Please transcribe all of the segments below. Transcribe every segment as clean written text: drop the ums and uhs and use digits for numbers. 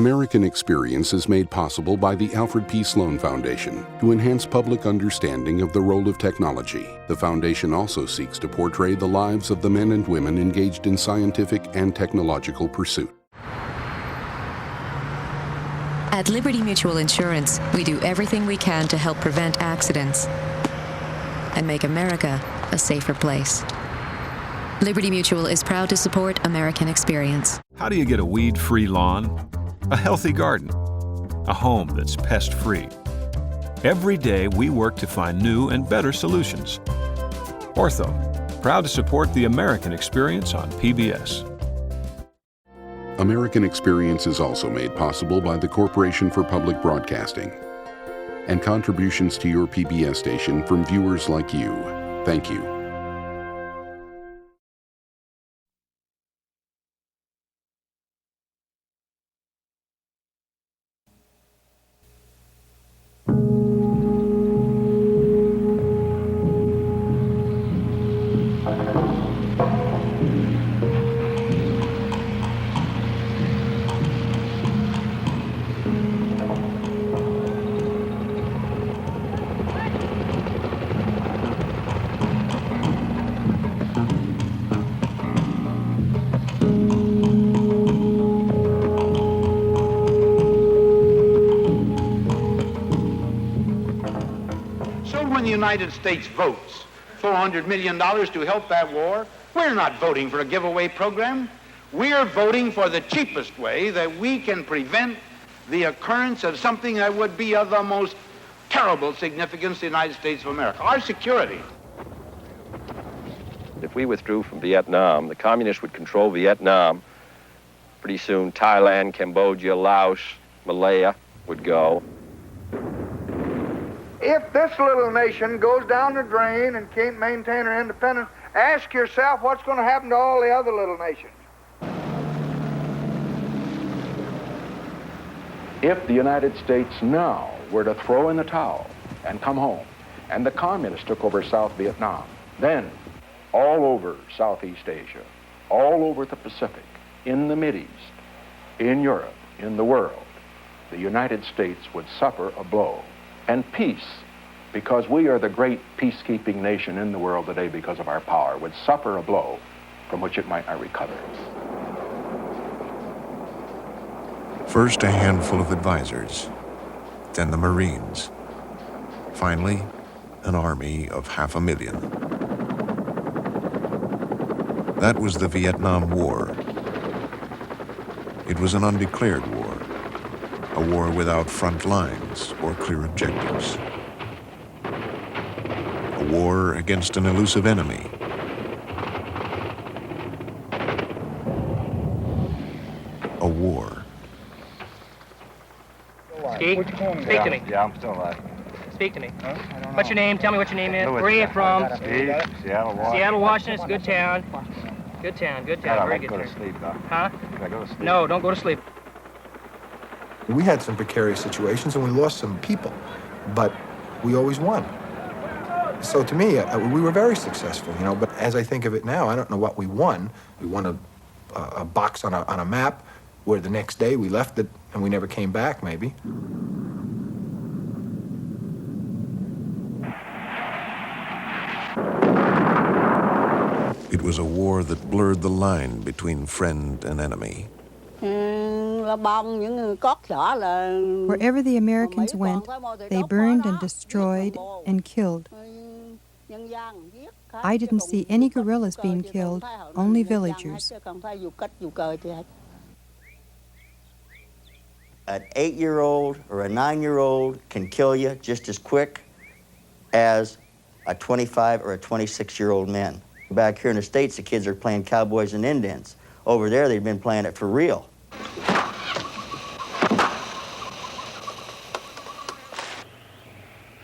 American Experience is made possible by the Alfred P. Sloan Foundation to enhance public understanding of the role of technology. The foundation also seeks to portray the lives of the men and women engaged in scientific and technological pursuit. At Liberty Mutual Insurance, we do everything we can to help prevent accidents and make America a safer place. Liberty Mutual is proud to support American Experience. How do you get a weed-free lawn? A healthy garden? A home that's pest-free? Every day we work to find new and better solutions. Ortho, proud to support the American Experience on PBS. American Experience is also made possible by the Corporation for Public Broadcasting and contributions to your PBS station from viewers like you. Thank you. When the United States votes $400 million to help that war, we're not voting for a giveaway program. We're voting for the cheapest way that we can prevent the occurrence of something that would be of the most terrible significance to the United States of America, our security. If we withdrew from Vietnam, the communists would control Vietnam. Pretty soon, Thailand, Cambodia, Laos, Malaya would go. If this little nation goes down the drain and can't maintain her independence, ask yourself what's going to happen to all the other little nations. If the United States now were to throw in the towel and come home, and the communists took over South Vietnam, then all over Southeast Asia, all over the Pacific, in the Mideast, in Europe, in the world, the United States would suffer a blow. And peace, because we are the great peacekeeping nation in the world today because of our power, would suffer a blow from which it might not recover. First a handful of advisors, then the Marines. Finally, an army of 500,000. That was the Vietnam War. It was an undeclared war. A war without front lines or clear objectives. A war against an elusive enemy. A war. Speak to me. Yeah, I'm still alive. Speak to me. What's your name? Tell me what your name is. Where are you from? Steve, Seattle, Washington. Seattle, Washington. It's a good town. Good town, good town. Very good. Go to sleep, though. Huh? I go to sleep. No, don't go to sleep. We had some precarious situations and we lost some people, but we always won. So to me, we were very successful, you know, but as I think of it now, I don't know what we won. We won a box on a map where the next day we left it and we never came back, maybe. It was a war that blurred the line between friend and enemy. Wherever the Americans went, they burned and destroyed and killed. I didn't see any guerrillas being killed, only villagers. An 8-year-old or a 9-year-old can kill you just as quick as a 25 or a 26-year-old man. Back here in the States, the kids are playing cowboys and Indians. Over there, they've been playing it for real.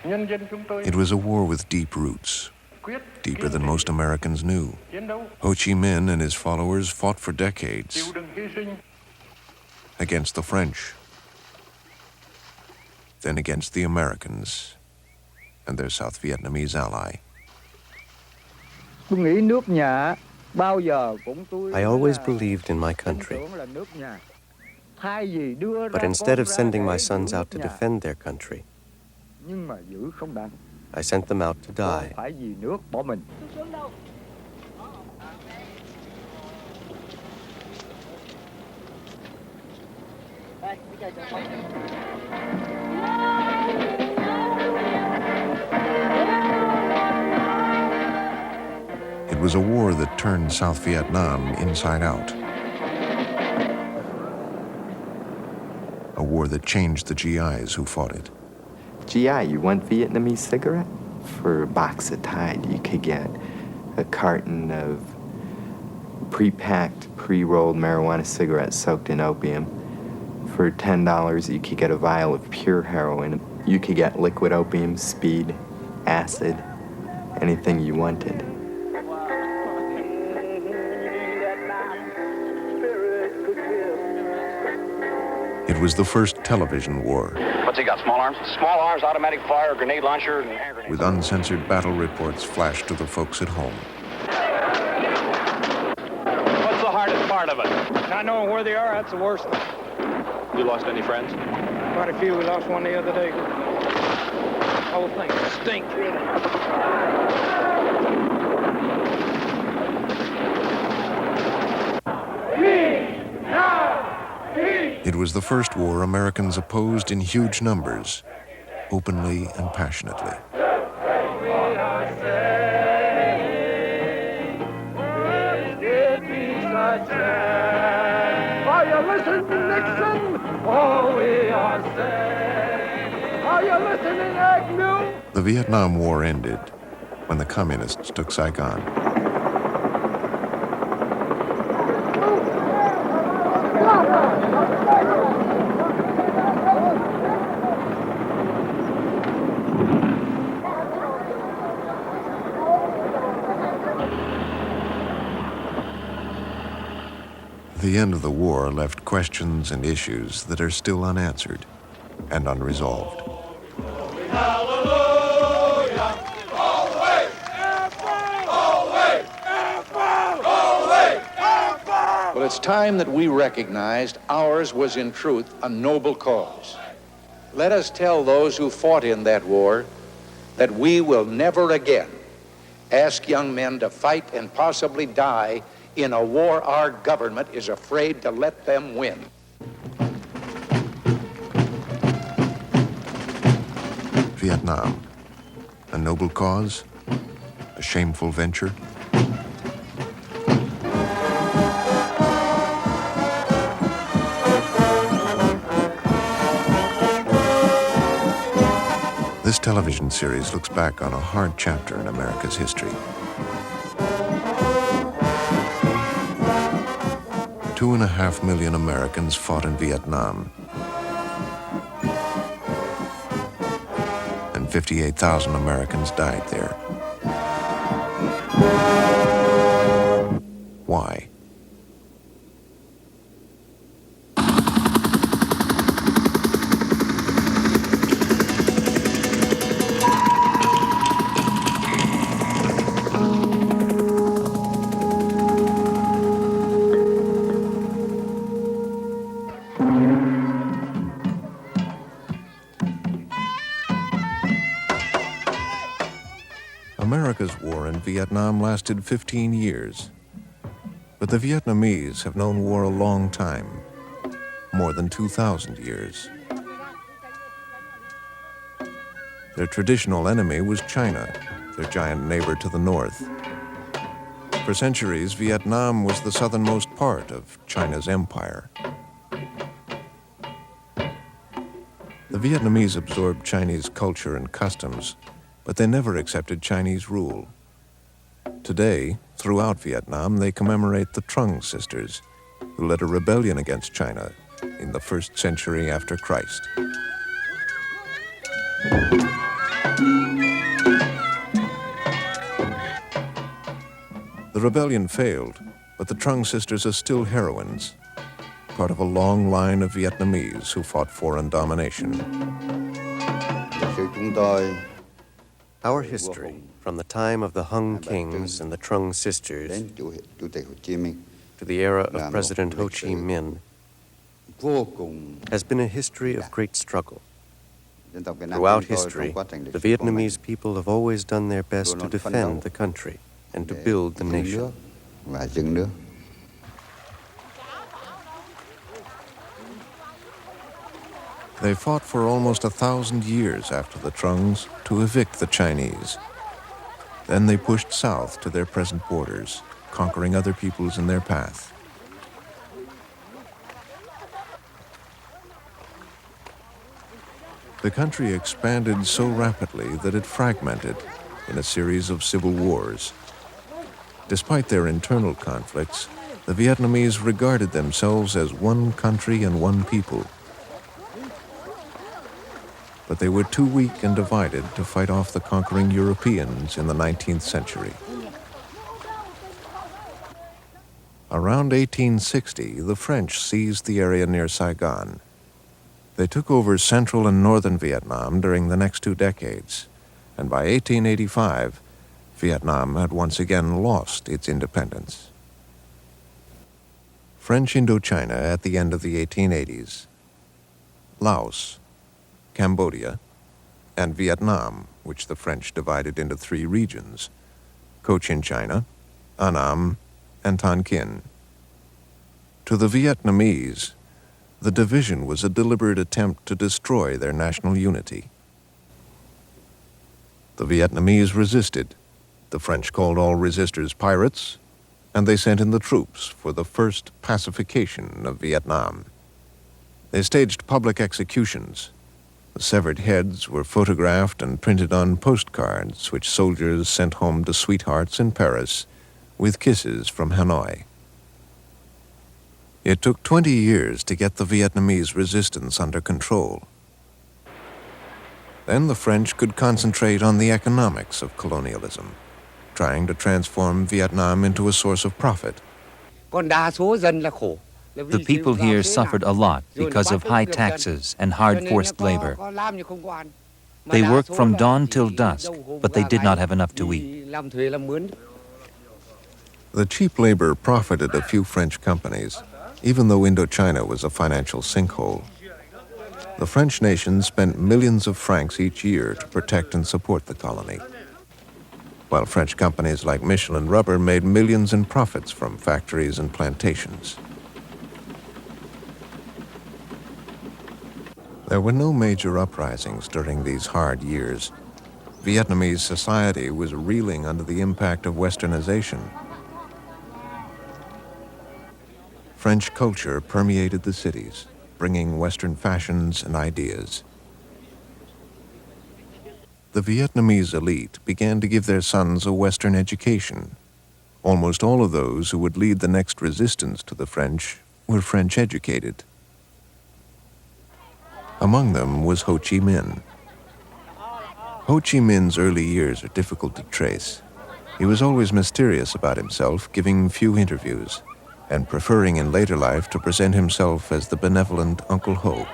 It was a war with deep roots, deeper than most Americans knew. Ho Chi Minh and his followers fought for decades against the French, then against the Americans and their South Vietnamese ally. I always believed in my country. But instead of sending my sons out to defend their country, I sent them out to die. It was a war that turned South Vietnam inside out. A war that changed the GIs who fought it. GI, you want Vietnamese cigarette? For a box of Tide, you could get a carton of pre-packed, pre-rolled marijuana cigarettes soaked in opium. For $10, you could get a vial of pure heroin. You could get liquid opium, speed, acid, anything you wanted. It was the first television war. What's he got, small arms? Small arms, automatic fire, grenade launcher, and hand grenade. With uncensored battle reports flashed to the folks at home. What's the hardest part of it? Not knowing where they are, that's the worst thing. You lost any friends? Quite a few. We lost one the other day. The whole thing stinks, really. It was the first war Americans opposed in huge numbers, openly and passionately. Are you listening, Nixon? Oh, we are saying. Are you listening, Agnew? The Vietnam War ended when the communists took Saigon. The end of the war left questions and issues that are still unanswered and unresolved. Well, it's time that we recognized ours was in truth a noble cause. Let us tell those who fought in that war that we will never again ask young men to fight and possibly die in a war our government is afraid to let them win. Vietnam, a noble cause, a shameful venture. This television series looks back on a hard chapter in America's history. 2.5 million Americans fought in Vietnam, and 58,000 Americans died there. Why? America's war in Vietnam lasted 15 years. But the Vietnamese have known war a long time, more than 2,000 years. Their traditional enemy was China, their giant neighbor to the north. For centuries, Vietnam was the southernmost part of China's empire. The Vietnamese absorbed Chinese culture and customs, but they never accepted Chinese rule. Today, throughout Vietnam, they commemorate the Trung sisters, who led a rebellion against China in the 1st century after Christ. The rebellion failed, but the Trung sisters are still heroines, part of a long line of Vietnamese who fought foreign domination. Our history, from the time of the Hung Kings and the Trung sisters to the era of President Ho Chi Minh, has been a history of great struggle. Throughout history, the Vietnamese people have always done their best to defend the country and to build the nation. They fought for almost 1,000 years after the Trungs to evict the Chinese. Then they pushed south to their present borders, conquering other peoples in their path. The country expanded so rapidly that it fragmented in a series of civil wars. Despite their internal conflicts, the Vietnamese regarded themselves as one country and one people. But they were too weak and divided to fight off the conquering Europeans in the 19th century. Around 1860, the French seized the area near Saigon. They took over central and northern Vietnam during the next 2 decades, and by 1885, Vietnam had once again lost its independence. French Indochina at the end of the 1880s. Laos, Cambodia, and Vietnam, which the French divided into 3 regions: Cochin China, Annam, and Tonkin. To the Vietnamese, the division was a deliberate attempt to destroy their national unity. The Vietnamese resisted. The French called all resistors pirates, and they sent in the troops for the first pacification of Vietnam. They staged public executions. The severed heads were photographed and printed on postcards which soldiers sent home to sweethearts in Paris with kisses from Hanoi. It took 20 years to get the Vietnamese resistance under control. Then the French could concentrate on the economics of colonialism, trying to transform Vietnam into a source of profit. The people here suffered a lot because of high taxes and hard forced labor. They worked from dawn till dusk, but they did not have enough to eat. The cheap labor profited a few French companies, even though Indochina was a financial sinkhole. The French nation spent millions of francs each year to protect and support the colony, while French companies like Michelin Rubber made millions in profits from factories and plantations. There were no major uprisings during these hard years. Vietnamese society was reeling under the impact of westernization. French culture permeated the cities, bringing Western fashions and ideas. The Vietnamese elite began to give their sons a Western education. Almost all of those who would lead the next resistance to the French were French educated. Among them was Ho Chi Minh. Ho Chi Minh's early years are difficult to trace. He was always mysterious about himself, giving few interviews, and preferring in later life to present himself as the benevolent Uncle Ho.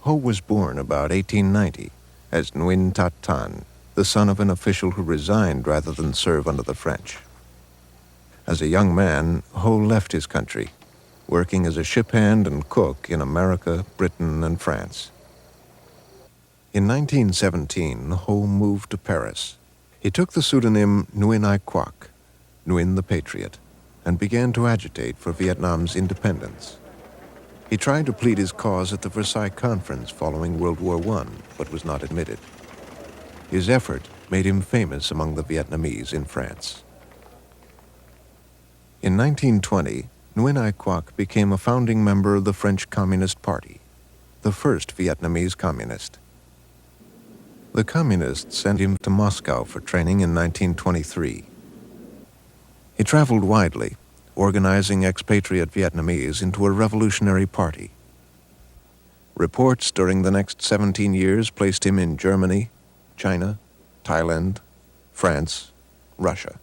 Ho was born about 1890 as Nguyen Tat Tan, the son of an official who resigned rather than serve under the French. As a young man, Ho left his country, working as a ship hand and cook in America, Britain, and France. In 1917, Ho moved to Paris. He took the pseudonym Nguyen Ai Quoc, Nguyen the Patriot, and began to agitate for Vietnam's independence. He tried to plead his cause at the Versailles Conference following World War I, but was not admitted. His effort made him famous among the Vietnamese in France. In 1920, Nguyen Ai Quoc became a founding member of the French Communist Party, the first Vietnamese communist. The communists sent him to Moscow for training in 1923. He traveled widely, organizing expatriate Vietnamese into a revolutionary party. Reports during the next 17 years placed him in Germany, China, Thailand, France, Russia.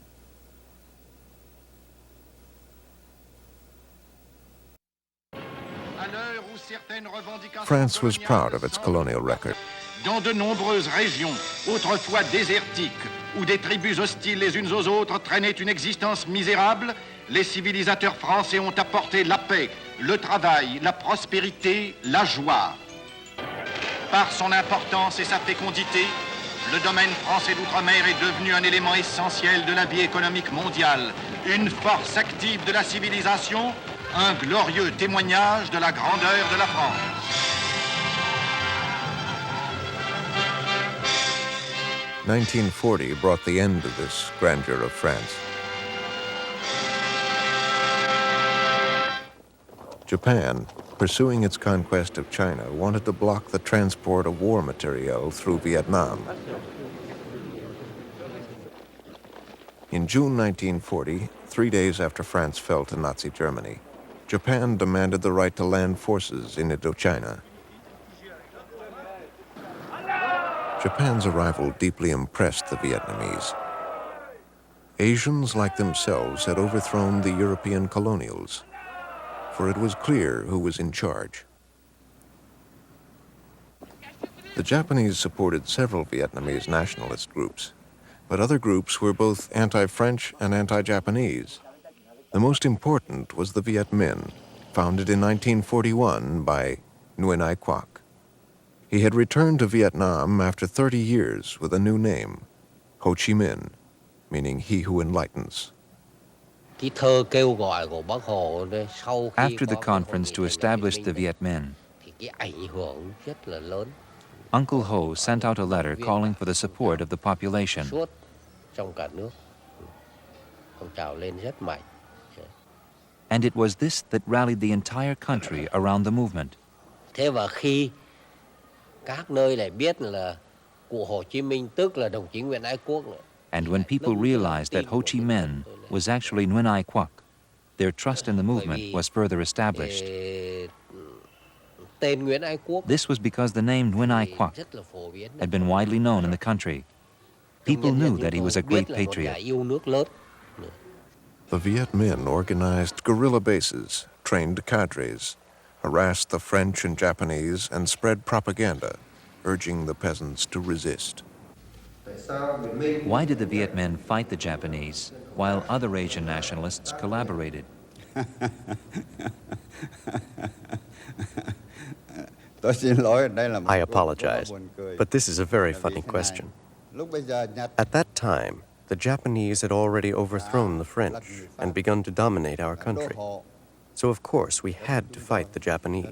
France was proud of its colonial record. Dans de nombreuses régions, autrefois désertiques, où des tribus hostiles les unes aux autres traînaient une existence misérable, les civilisateurs français ont apporté la paix, le travail, la prospérité, la joie. Par son importance et sa fécondité, le domaine français d'outre-mer est devenu un élément essentiel de la vie économique mondiale, une force active de la civilisation, un glorieux témoignage de la grandeur de la France. « 1940 brought the end to this grandeur of France. Japan, pursuing its conquest of China, wanted to block the transport of war materiel through Vietnam. In June 1940, 3 days after France fell to Nazi Germany, Japan demanded the right to land forces in Indochina. Japan's arrival deeply impressed the Vietnamese. Asians, like themselves, had overthrown the European colonials, for it was clear who was in charge. The Japanese supported several Vietnamese nationalist groups, but other groups were both anti-French and anti-Japanese. The most important was the Viet Minh, founded in 1941 by Nguyen Ai Quoc. He had returned to Vietnam after 30 years with a new name, Ho Chi Minh, meaning he who enlightens. After the conference to establish the Viet Minh, Uncle Ho sent out a letter calling for the support of the population. And it was this that rallied the entire country around the movement. And when people realized that Ho Chi Minh was actually Nguyen Ai Quoc, their trust in the movement was further established. This was because the name Nguyen Ai Quoc had been widely known in the country. People knew that he was a great patriot. The Viet Minh organized guerrilla bases, trained cadres, harassed the French and Japanese, and spread propaganda, urging the peasants to resist. Why did the Viet Minh fight the Japanese while other Asian nationalists collaborated? I apologize, but this is a very funny question. At that time, the Japanese had already overthrown the French and begun to dominate our country. So of course we had to fight the Japanese.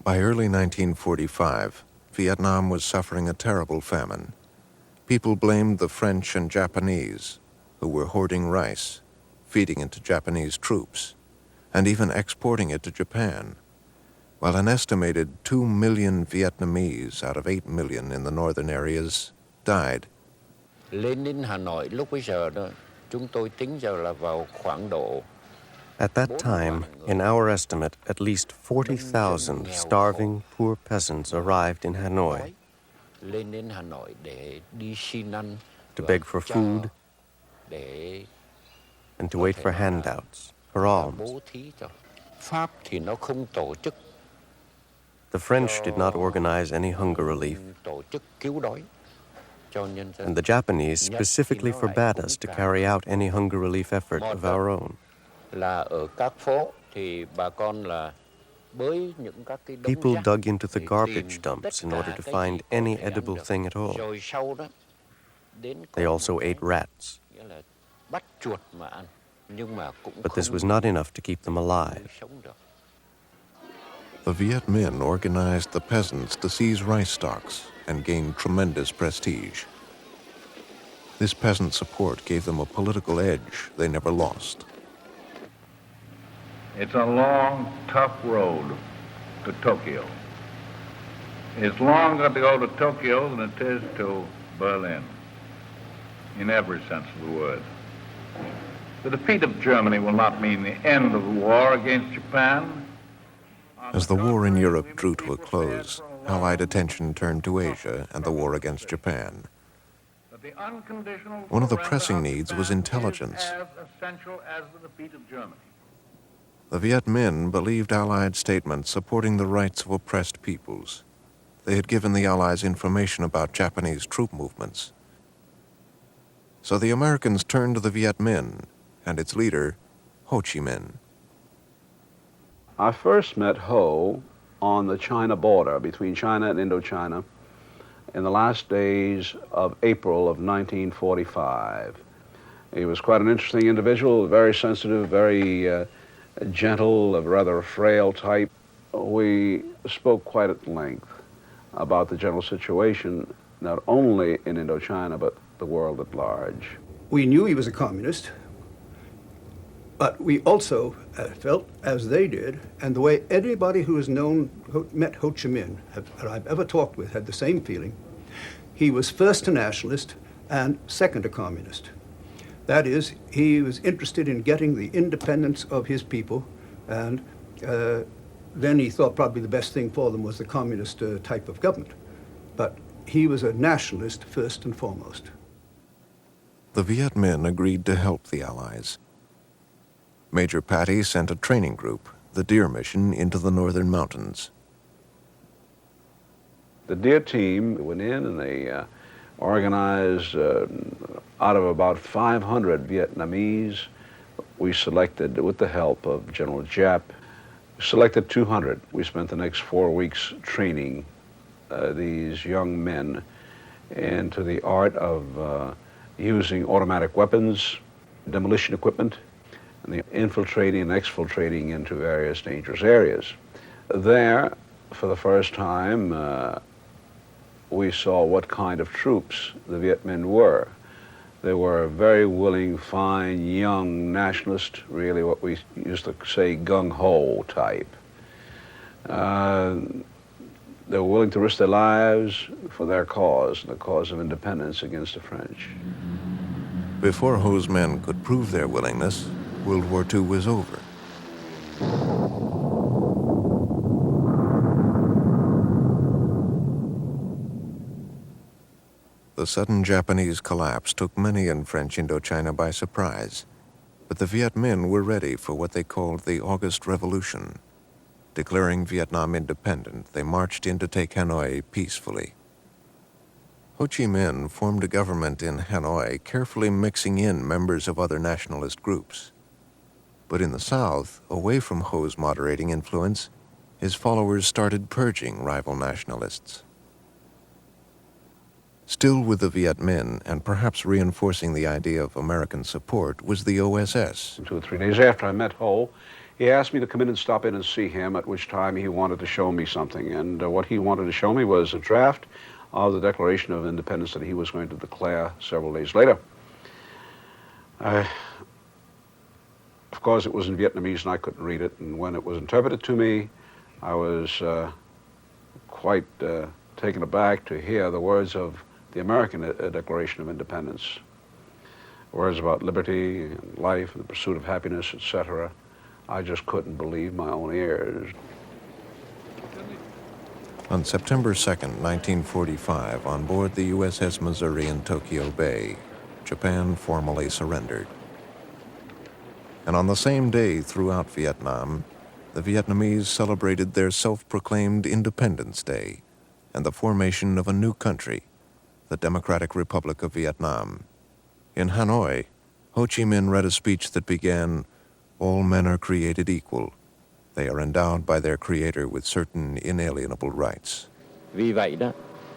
By early 1945, Vietnam was suffering a terrible famine. People blamed the French and Japanese, who were hoarding rice, feeding it to Japanese troops, and even exporting it to Japan, while an estimated 2 million Vietnamese out of 8 million in the northern areas died. At that time, in our estimate, at least 40,000 starving, poor peasants arrived in Hanoi to beg for food and to wait for handouts, for alms. The French did not organize any hunger relief, and the Japanese specifically forbade us to carry out any hunger relief effort of our own. People dug into the garbage dumps in order to find any edible thing at all. They also ate rats. But this was not enough to keep them alive. The Viet Minh organized the peasants to seize rice stalks and gained tremendous prestige. This peasant support gave them a political edge they never lost. It's a long, tough road to Tokyo. It's longer to go to Tokyo than it is to Berlin, in every sense of the word. The defeat of Germany will not mean the end of the war against Japan. As the war in Europe drew to a close, Allied attention turned to Asia and the war against Japan. One of the pressing needs was intelligence. As essential as the defeat of Germany. The Viet Minh believed Allied statements supporting the rights of oppressed peoples. They had given the Allies information about Japanese troop movements. So the Americans turned to the Viet Minh and its leader, Ho Chi Minh. I first met Ho on the China border between China and Indochina in the last days of April of 1945. He was quite an interesting individual, very sensitive, very gentle, a rather frail type. We spoke quite at length about the general situation, not only in Indochina, but the world at large. We knew he was a communist, but we also felt, as they did, and the way anybody who has met Ho Chi Minh that I've ever talked with had the same feeling, he was first a nationalist and second a communist. That is, he was interested in getting the independence of his people, and then he thought probably the best thing for them was the communist type of government. But he was a nationalist first and foremost. The Viet Minh agreed to help the Allies. Major Patty sent a training group, the Deer Mission, into the northern mountains. The Deer team went in and they organized, out of about 500 Vietnamese, we selected, with the help of General Giap, selected 200. We spent the next 4 weeks training these young men into the art of using automatic weapons, demolition equipment, and the infiltrating and exfiltrating into various dangerous areas. There, for the first time, we saw what kind of troops the Viet Minh were. They were very willing, fine, young nationalist, really what we used to say gung-ho type. They were willing to risk their lives for their cause, the cause of independence against the French. Before Ho's men could prove their willingness, World War II was over. The sudden Japanese collapse took many in French Indochina by surprise, but the Viet Minh were ready for what they called the August Revolution. Declaring Vietnam independent, they marched in to take Hanoi peacefully. Ho Chi Minh formed a government in Hanoi, carefully mixing in members of other nationalist groups. But in the south, away from Ho's moderating influence, his followers started purging rival nationalists. Still with the Viet Minh, and perhaps reinforcing the idea of American support, was the OSS. 2 or 3 days after I met Ho, he asked me to come in and stop in and see him, at which time he wanted to show me something. And what he wanted to show me was a draft of the Declaration of Independence that he was going to declare several days later. Of course, it was in Vietnamese and I couldn't read it, and when it was interpreted to me, I was quite taken aback to hear the words of the American Declaration of Independence. Words about liberty and life and the pursuit of happiness, etc. I just couldn't believe my own ears. On September 2nd, 1945, on board the USS Missouri in Tokyo Bay, Japan formally surrendered. And on the same day throughout Vietnam, the Vietnamese celebrated their self-proclaimed Independence Day and the formation of a new country, the Democratic Republic of Vietnam. In Hanoi, Ho Chi Minh read a speech that began, "All men are created equal. They are endowed by their Creator with certain inalienable rights." Vì vậy đó,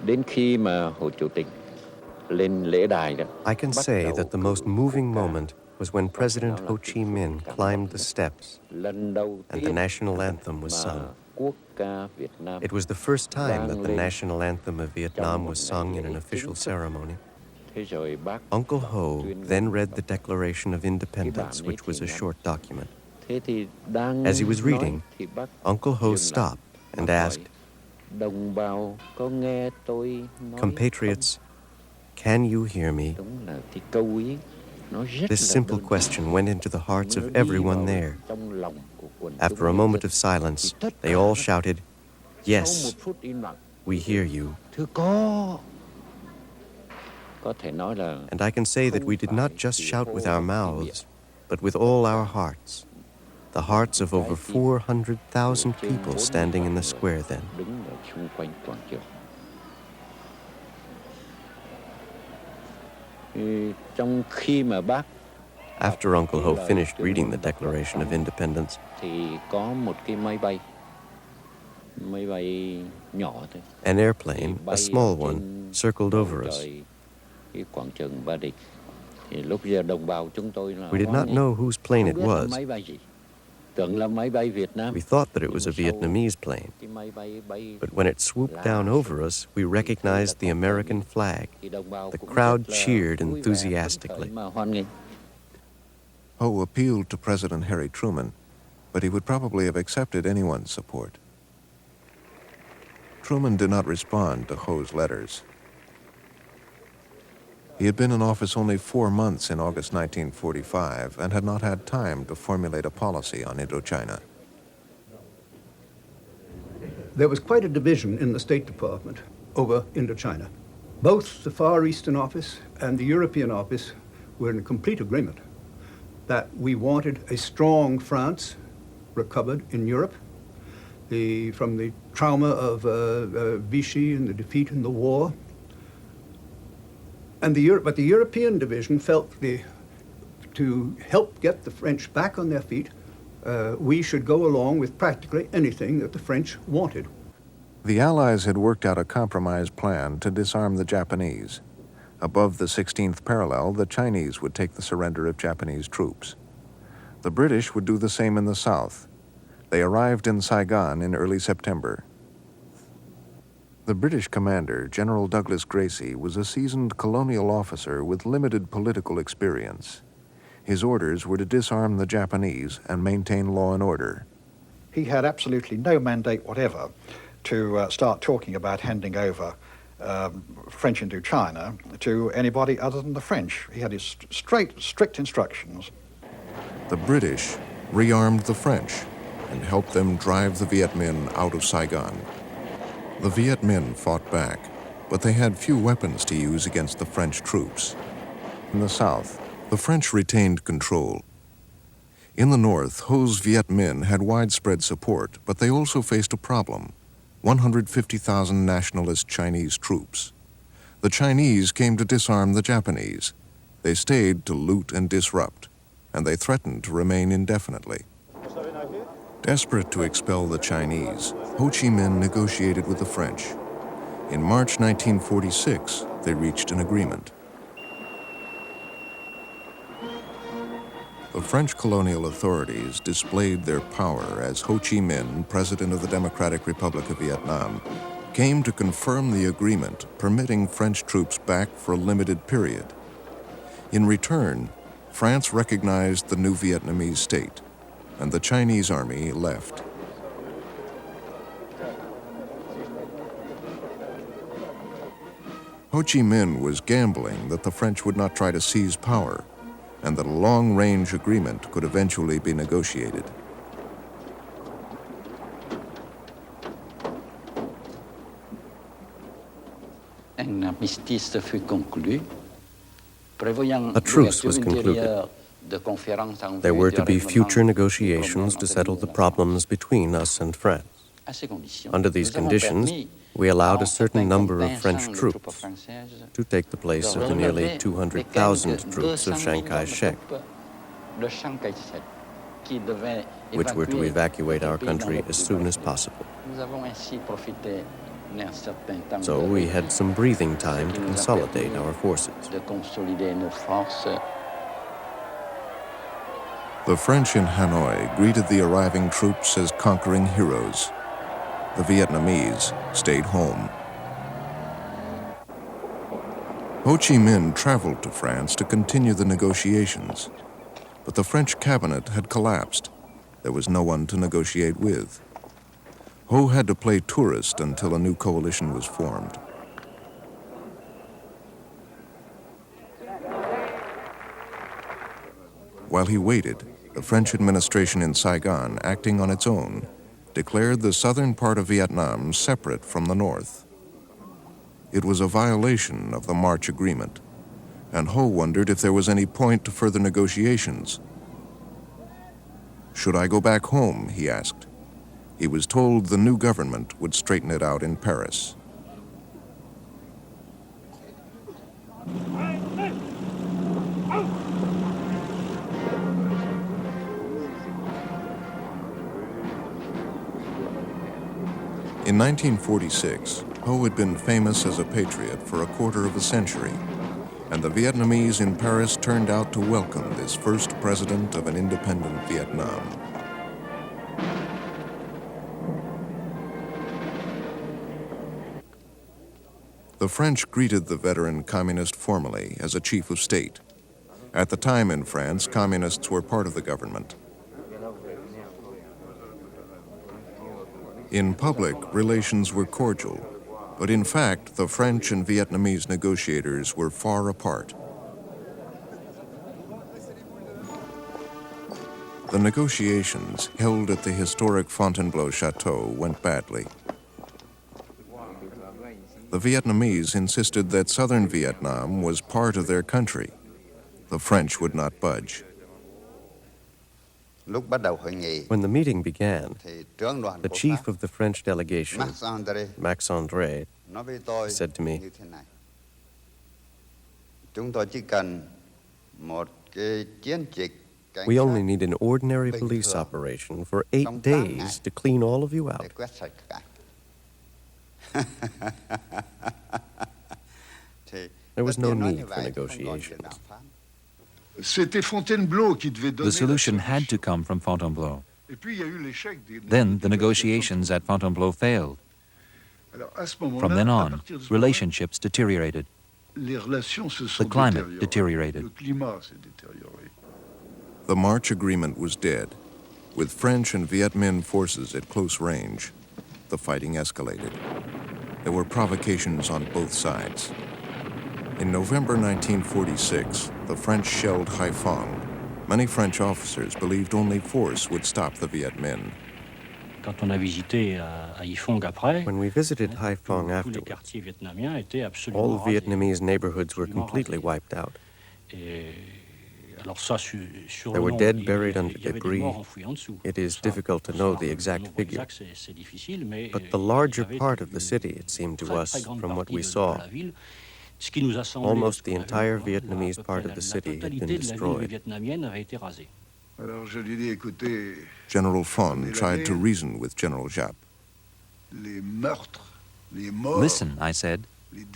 đến khi mà Hồ Chủ tịch lên lễ đài đó, I can say that the most moving moment was when President Ho Chi Minh climbed the steps and the national anthem was sung. It was the first time that the national anthem of Vietnam was sung in an official ceremony. Uncle Ho then read the Declaration of Independence, which was a short document. As he was reading, Uncle Ho stopped and asked, "Compatriots, can you hear me?" This simple question went into the hearts of everyone there. After a moment of silence, they all shouted, "Yes, we hear you." And I can say that we did not just shout with our mouths, but with all our hearts. The hearts of over 400,000 people standing in the square then. Trong khi mà bác After Uncle Ho finished reading the Declaration of Independence, thì có một cái máy bay nhỏ thôi. an airplane, a small one, circled over us. Cái quảng trường Ba Đình. Thì lúc giờ đồng bào chúng tôi là We did not know whose plane it was. máy bay gì. Tưởng là máy bay Việt Nam. We thought that it was a Vietnamese plane. But when it swooped down over us, we recognized the American flag. The crowd cheered enthusiastically. Ho appealed to President Harry Truman, but he would probably have accepted anyone's support. Truman did not respond to Ho's letters. He had been in office only 4 months in August 1945 and had not had time to formulate a policy on Indochina. There was quite a division in the State Department over Indochina. Both the Far Eastern Office and the European Office were in complete agreement that we wanted a strong France recovered in Europe from the trauma of Vichy and the defeat in the war. But the European division felt to help get the French back on their feet, we should go along with practically anything that the French wanted. The Allies had worked out a compromise plan to disarm the Japanese. Above the 16th parallel, the Chinese would take the surrender of Japanese troops. The British would do the same in the south. They arrived in Saigon in early September. The British commander, General Douglas Gracie, was a seasoned colonial officer with limited political experience. His orders were to disarm the Japanese and maintain law and order. He had absolutely no mandate whatever to start talking about handing over French Indochina to anybody other than the French. He had his strict instructions. The British rearmed the French and helped them drive the Viet Minh out of Saigon. The Viet Minh fought back, but they had few weapons to use against the French troops. In the south, the French retained control. In the north, Ho's Viet Minh had widespread support, but they also faced a problem: 150,000 nationalist Chinese troops. The Chinese came to disarm the Japanese. They stayed to loot and disrupt, and they threatened to remain indefinitely. Desperate to expel the Chinese, Ho Chi Minh negotiated with the French. In March 1946, they reached an agreement. The French colonial authorities displayed their power as Ho Chi Minh, President of the Democratic Republic of Vietnam, came to confirm the agreement permitting French troops back for a limited period. In return, France recognized the new Vietnamese state, and the Chinese army left. Ho Chi Minh was gambling that the French would not try to seize power, and that a long-range agreement could eventually be negotiated. A truce was concluded. There were to be future negotiations to settle the problems between us and France. Under these conditions, we allowed a certain number of French troops to take the place of the nearly 200,000 troops of Chiang Kai-shek, which were to evacuate our country as soon as possible. So we had some breathing time to consolidate our forces. The French in Hanoi greeted the arriving troops as conquering heroes. The Vietnamese stayed home. Ho Chi Minh traveled to France to continue the negotiations, but the French cabinet had collapsed. There was no one to negotiate with. Ho had to play tourist until a new coalition was formed. While he waited, the French administration in Saigon, acting on its own, declared the southern part of Vietnam separate from the north. It was a violation of the March Agreement, and Ho wondered if there was any point to further negotiations. "Should I go back home?" he asked. He was told the new government would straighten it out in Paris. In 1946, Ho had been famous as a patriot for a quarter of a century, and the Vietnamese in Paris turned out to welcome this first president of an independent Vietnam. The French greeted the veteran communist formally as a chief of state. At the time in France, communists were part of the government. In public, relations were cordial, but in fact, the French and Vietnamese negotiators were far apart. The negotiations held at the historic Fontainebleau Chateau went badly. The Vietnamese insisted that southern Vietnam was part of their country. The French would not budge. When the meeting began, the chief of the French delegation, Max André, said to me, "We only need an ordinary police operation for 8 days to clean all of you out." There was no need for negotiations. The solution had to come from Fontainebleau. Then the negotiations at Fontainebleau failed. From then on, relationships deteriorated. The climate deteriorated. The March Agreement was dead. With French and Viet Minh forces at close range, the fighting escalated. There were provocations on both sides. In November 1946, the French shelled Haiphong. Many French officers believed only force would stop the Viet Minh. When we visited Haiphong afterwards, all Vietnamese neighborhoods were completely wiped out. There were dead buried under debris. It is difficult to know the exact figure. But the larger part of the city, it seemed to us, from what we saw, almost the entire Vietnamese part of the city had been destroyed. General Phong tried to reason with General Giap. Listen, I said,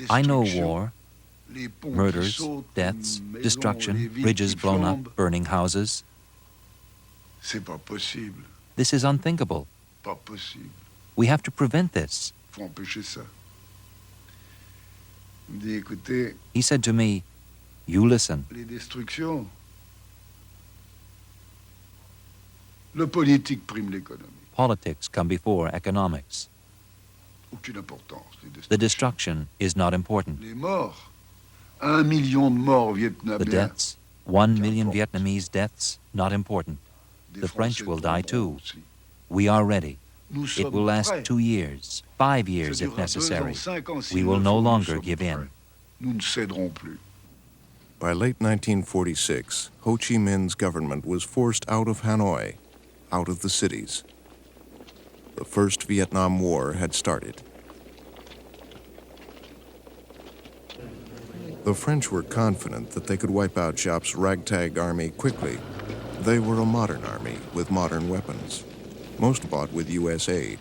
I know war, murders, deaths, destruction, bridges blown up, burning houses. This is unthinkable. We have to prevent this. He said to me, you listen. Politics come before economics. The destruction is not important. The deaths, 1 million Vietnamese deaths, not important. The French will die too. We are ready. It will last 2 years, 5 years if necessary. We will no longer give in. By late 1946, Ho Chi Minh's government was forced out of Hanoi, out of the cities. The First Vietnam War had started. The French were confident that they could wipe out Giap's ragtag army quickly. They were a modern army with modern weapons, most bought with U.S. aid.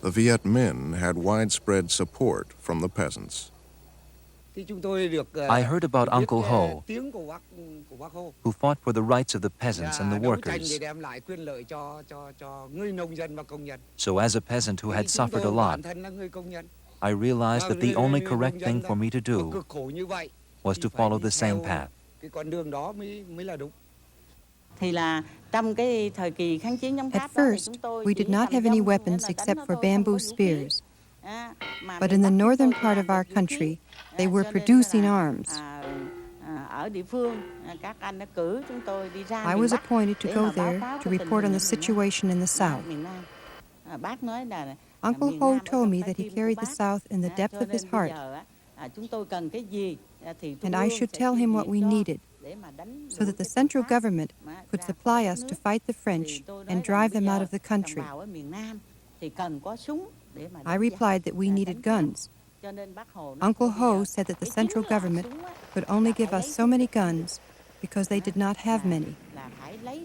The Viet Minh had widespread support from the peasants. I heard about Uncle Ho, who fought for the rights of the peasants and the workers. So as a peasant who had suffered a lot, I realized that the only correct thing for me to do was to follow the same path. At first, we did not have any weapons except for bamboo spears. But in the northern part of our country, they were producing arms. I was appointed to go there to report on the situation in the South. Uncle Ho told me that he carried the South in the depth of his heart, and I should tell him what we needed, so that the central government could supply us to fight the French and drive them out of the country. I replied that we needed guns. Uncle Ho said that the central government could only give us so many guns because they did not have many.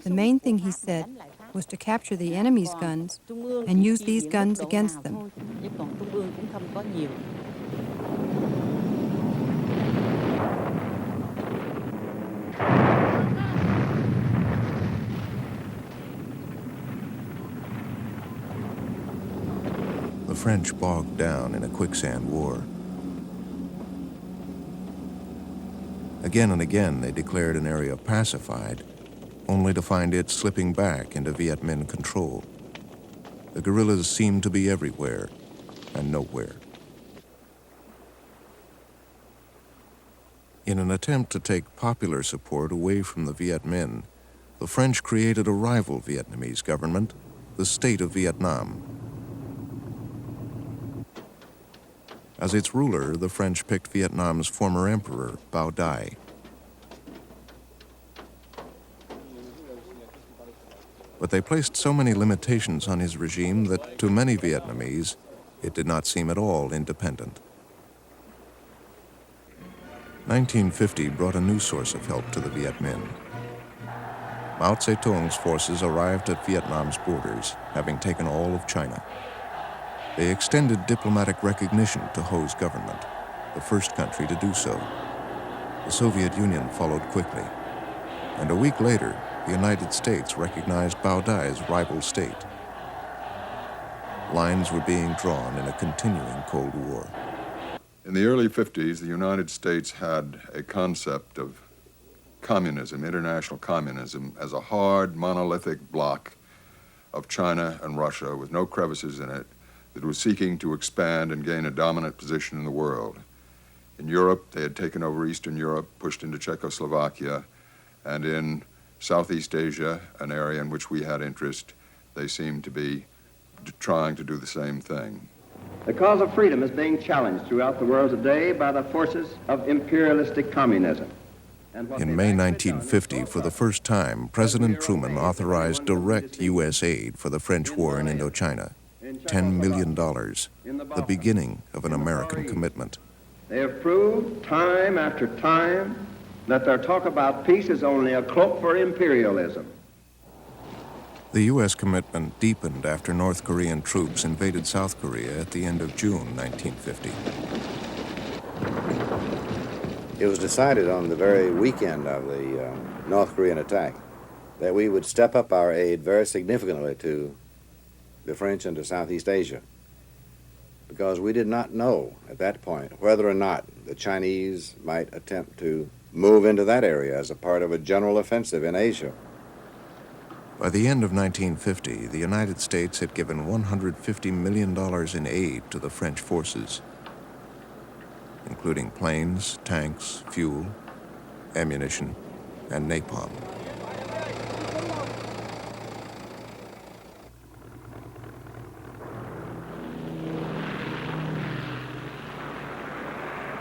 The main thing, he said, was to capture the enemy's guns and use these guns against them. The French bogged down in a quicksand war. Again and again, they declared an area pacified, only to find it slipping back into Viet Minh control. The guerrillas seemed to be everywhere and nowhere. In an attempt to take popular support away from the Viet Minh, the French created a rival Vietnamese government, the State of Vietnam. As its ruler, the French picked Vietnam's former emperor, Bao Dai. But they placed so many limitations on his regime that to many Vietnamese, it did not seem at all independent. 1950 brought a new source of help to the Viet Minh. Mao Zedong's forces arrived at Vietnam's borders, having taken all of China. They extended diplomatic recognition to Ho's government, the first country to do so. The Soviet Union followed quickly, and a week later, the United States recognized Bao Dai's rival state. Lines were being drawn in a continuing Cold War. In the early 50s, the United States had a concept of communism, international communism, as a hard, monolithic bloc of China and Russia with no crevices in it, that was seeking to expand and gain a dominant position in the world. In Europe, they had taken over Eastern Europe, pushed into Czechoslovakia, and in Southeast Asia, an area in which we had interest, they seemed to be trying to do the same thing. The cause of freedom is being challenged throughout the world today by the forces of imperialistic communism. In May 1950, for the first time, President Truman authorized direct U.S. aid for the French war in Indochina. $10 million, the beginning of an American commitment. They have proved time after time that their talk about peace is only a cloak for imperialism. The U.S. commitment deepened after North Korean troops invaded South Korea at the end of June 1950. It was decided on the very weekend of the North Korean attack that we would step up our aid very significantly to the French into Southeast Asia, because we did not know at that point whether or not the Chinese might attempt to move into that area as a part of a general offensive in Asia. By the end of 1950, the United States had given $150 million in aid to the French forces, including planes, tanks, fuel, ammunition, and napalm.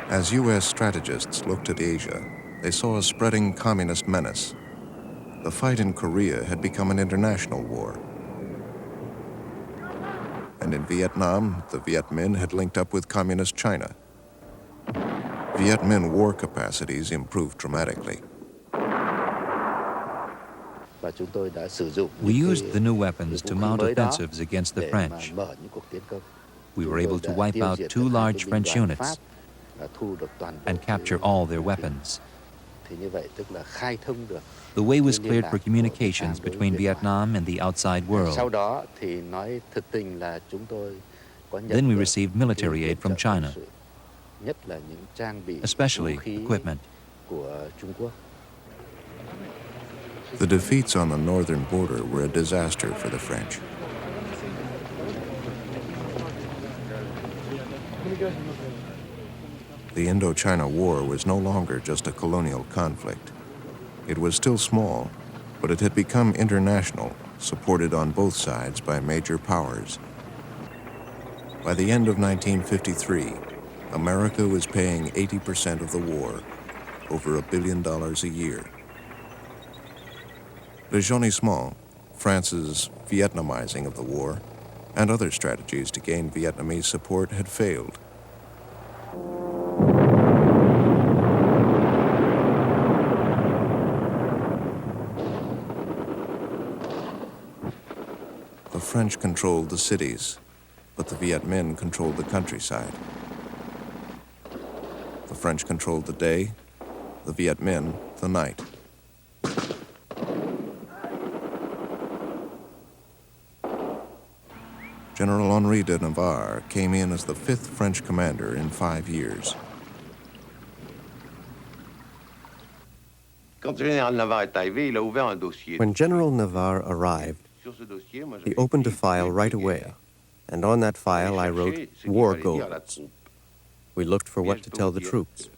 As U.S. strategists looked at Asia, they saw a spreading communist menace. The fight in Korea had become an international war. And in Vietnam, the Viet Minh had linked up with communist China. Viet Minh war capacities improved dramatically. We used the new weapons to mount offensives against the French. We were able to wipe out 2 large French units and capture all their weapons. The way was cleared for communications between Vietnam and the outside world. Then we received military aid from China, especially equipment. The defeats on the northern border were a disaster for the French. The Indochina War was no longer just a colonial conflict. It was still small, but it had become international, supported on both sides by major powers. By the end of 1953, America was paying 80% of the war, over $1 billion a year. Le Jaunissement, France's Vietnamizing of the war, and other strategies to gain Vietnamese support had failed. The French controlled the cities, but the Viet Minh controlled the countryside. The French controlled the day, the Viet Minh the night. General Henri de Navarre came in as the 5th French commander in 5 years. When General Navarre arrived, he opened a file right away, and on that file I wrote war goals. We looked for what to tell the troops.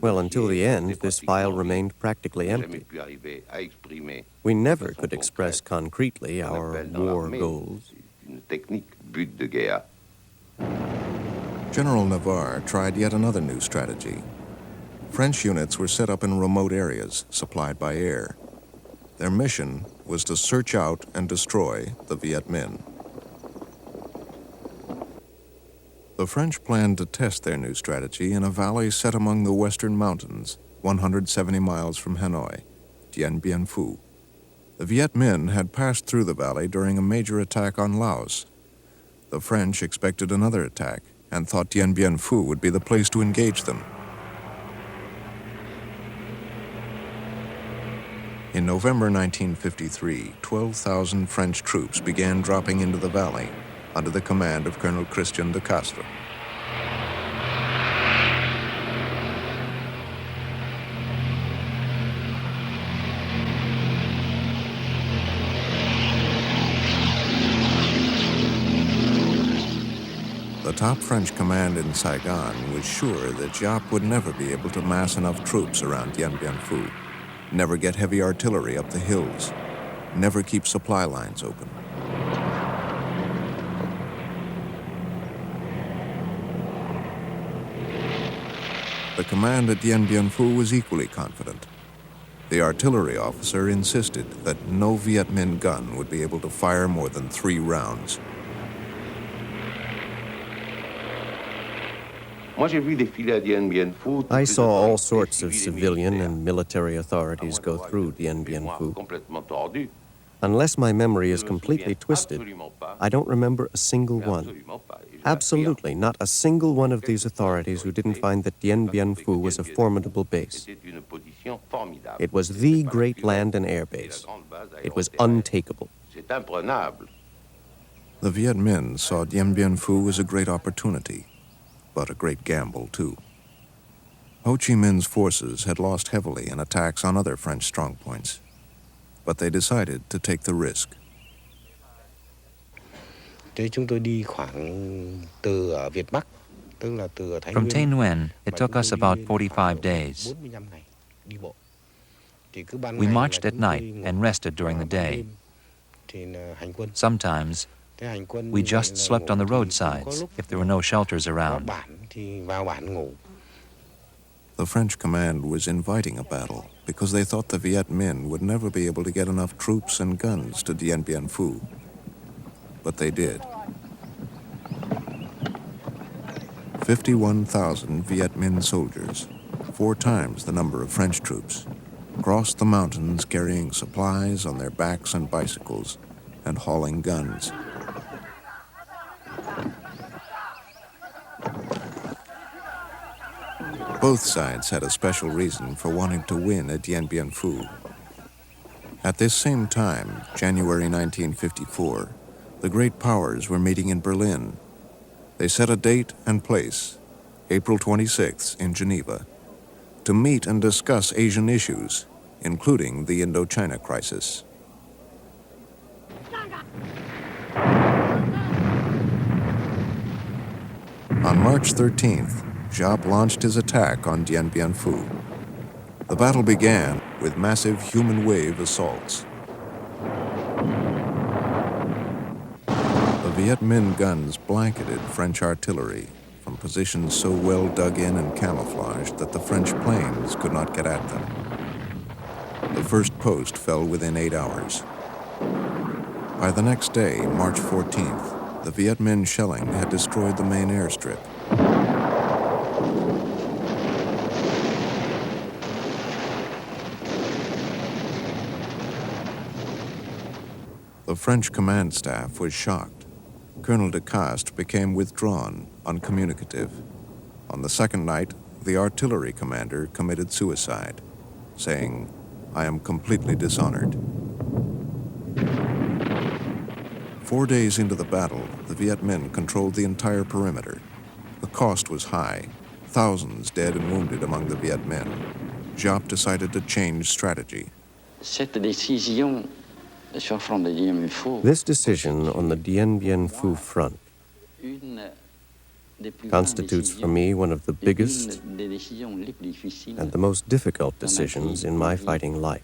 Well, until the end, this file remained practically empty. We never could express concretely our war goals. General Navarre tried yet another new strategy. French units were set up in remote areas, supplied by air. Their mission was to search out and destroy the Viet Minh. The French planned to test their new strategy in a valley set among the western mountains, 170 miles from Hanoi, Dien Bien Phu. The Viet Minh had passed through the valley during a major attack on Laos. The French expected another attack and thought Dien Bien Phu would be the place to engage them. In November 1953, 12,000 French troops began dropping into the valley under the command of Colonel Christian de Castro. The top French command in Saigon was sure that Giap would never be able to mass enough troops around Dien Bien Phu, never get heavy artillery up the hills, never keep supply lines open. The command at Dien Bien Phu was equally confident. The artillery officer insisted that no Viet Minh gun would be able to fire more than 3 rounds. I saw all sorts of civilian and military authorities go through Dien Bien Phu. Unless my memory is completely twisted, I don't remember a single one. Absolutely not a single one of these authorities who didn't find that Dien Bien Phu was a formidable base. It was the great land and air base. It was untakeable. The Viet Minh saw Dien Bien Phu as a great opportunity, but a great gamble too. Ho Chi Minh's forces had lost heavily in attacks on other French strongpoints, but they decided to take the risk. From Tay Nguyen, it took us about 45 days. We marched at night and rested during the day. Sometimes, we just slept on the roadsides if there were no shelters around. The French command was inviting a battle because they thought the Viet Minh would never be able to get enough troops and guns to Dien Bien Phu. But they did. 51,000 Viet Minh soldiers, 4 times the number of French troops, crossed the mountains carrying supplies on their backs and bicycles and hauling guns. Both sides had a special reason for wanting to win at Dien Bien Phu. At this same time, January 1954, the great powers were meeting in Berlin. They set a date and place, April 26th in Geneva, to meet and discuss Asian issues, including the Indochina crisis. On March 13th, Giap launched his attack on Dien Bien Phu. The battle began with massive human wave assaults. The Viet Minh guns blanketed French artillery from positions so well dug in and camouflaged that the French planes could not get at them. The first post fell within 8 hours. By the next day, March 14th, the Viet Minh shelling had destroyed the main airstrip. The French command staff was shocked. Colonel de Cast became withdrawn, uncommunicative. On the second night, the artillery commander committed suicide, saying, "I am completely dishonored." 4 days into the battle, the Viet Minh controlled the entire perimeter. The cost was high, thousands dead and wounded among the Viet Minh. Giap decided to change strategy. This decision on the Dien Bien Phu front constitutes for me one of the biggest and the most difficult decisions in my fighting life.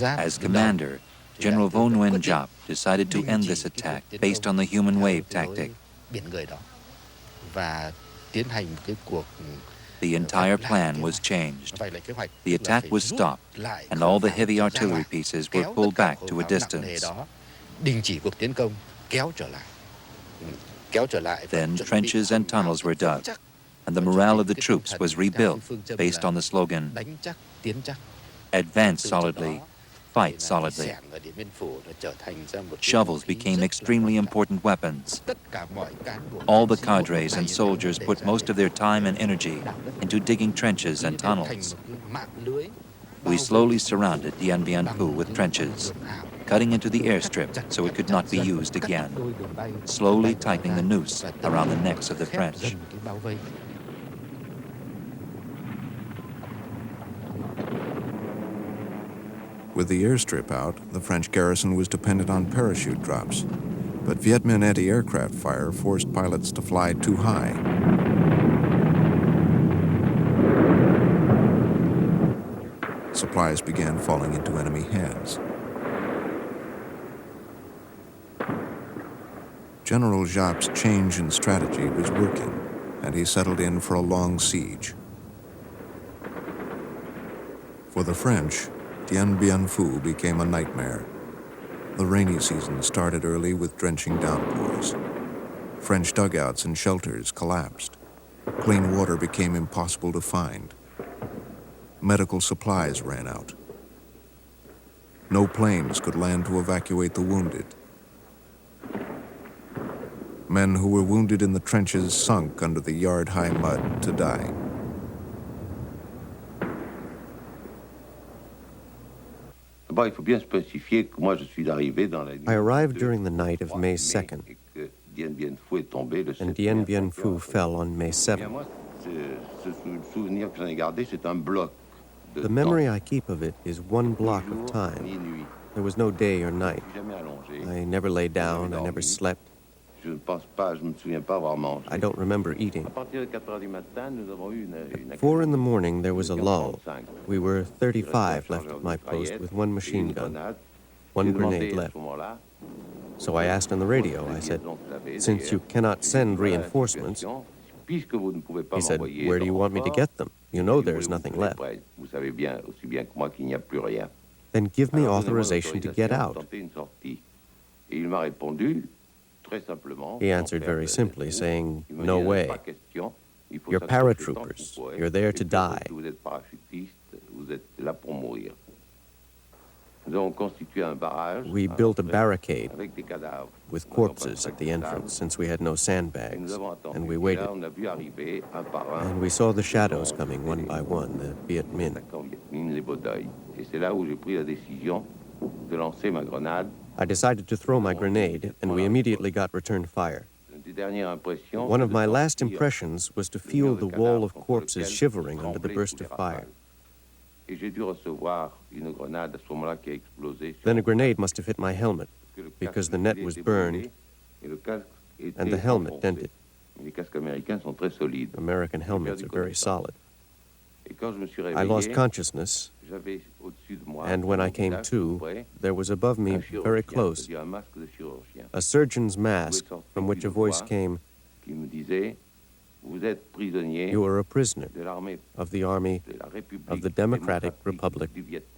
As commander, General Vo Nguyen Giap decided to end this attack based on the human wave tactic. The entire plan was changed. The attack was stopped, and all the heavy artillery pieces were pulled back to a distance. Then trenches and tunnels were dug, and the morale of the troops was rebuilt based on the slogan, "Advance solidly, fight solidly." Shovels became extremely important weapons. All the cadres and soldiers put most of their time and energy into digging trenches and tunnels. We slowly surrounded Dien Bien Phu with trenches, cutting into the airstrip so it could not be used again, slowly tightening the noose around the necks of the French. With the airstrip out, the French garrison was dependent on parachute drops, but Viet Minh anti-aircraft fire forced pilots to fly too high. Supplies began falling into enemy hands. General Giap's change in strategy was working, and he settled in for a long siege. For the French, Dien Bien Phu became a nightmare. The rainy season started early with drenching downpours. French dugouts and shelters collapsed. Clean water became impossible to find. Medical supplies ran out. No planes could land to evacuate the wounded. Men who were wounded in the trenches sunk under the yard-high mud to die. I arrived during the night of May 2nd, and Dien Bien Phu fell on May 7th. The memory I keep of it is one block of time. There was no day or night. I never lay down, I never slept. I don't remember eating. At 4 in the morning, there was a lull. We were 35 left at my post with one machine gun, one grenade left. So I asked on the radio, I said, "Since you cannot send reinforcements," he said, "Where do you want me to get them? You know there's nothing left." "Then give me authorization to get out." He answered very simply, saying, "No way. You're paratroopers. You're there to die." We built a barricade with corpses at the entrance, since we had no sandbags, and we waited. And we saw the shadows coming one by one, the Viet Minh. I decided to throw my grenade, and we immediately got return fire. One of my last impressions was to feel the wall of corpses shivering under the burst of fire. Then a grenade must have hit my helmet, because the net was burned and the helmet dented. American helmets are very solid. I lost consciousness, and when I came to, there was above me, very close, a surgeon's mask from which a voice came, "You are a prisoner of the Army of the Democratic Republic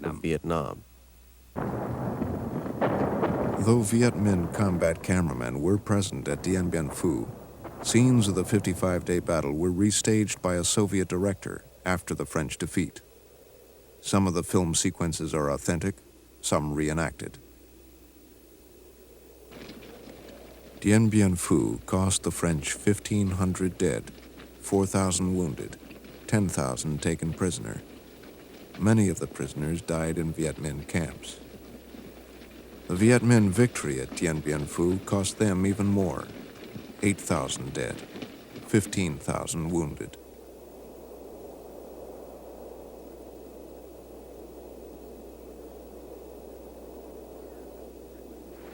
of Vietnam." Though Viet Minh combat cameramen were present at Dien Bien Phu, scenes of the 55-day battle were restaged by a Soviet director after the French defeat. Some of the film sequences are authentic, some reenacted. Dien Bien Phu cost the French 1,500 dead, 4,000 wounded, 10,000 taken prisoner. Many of the prisoners died in Viet Minh camps. The Viet Minh victory at Dien Bien Phu cost them even more, 8,000 dead, 15,000 wounded.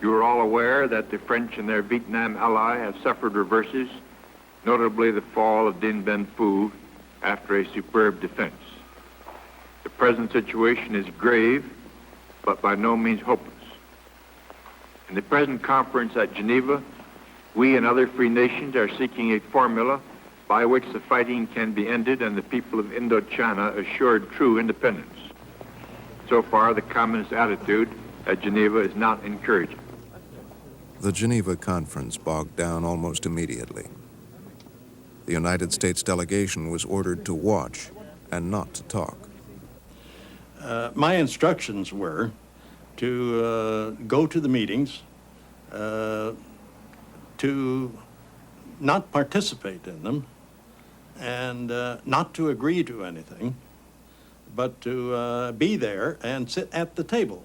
You are all aware that the French and their Vietnam ally have suffered reverses, notably the fall of Dien Bien Phu after a superb defense. The present situation is grave, but by no means hopeless. In the present conference at Geneva, we and other free nations are seeking a formula by which the fighting can be ended and the people of Indochina assured true independence. So far, the communist attitude at Geneva is not encouraging. The Geneva conference bogged down almost immediately. The United States delegation was ordered to watch and not to talk. My instructions were to go to the meetings, to not participate in them, and not to agree to anything, but to be there and sit at the table.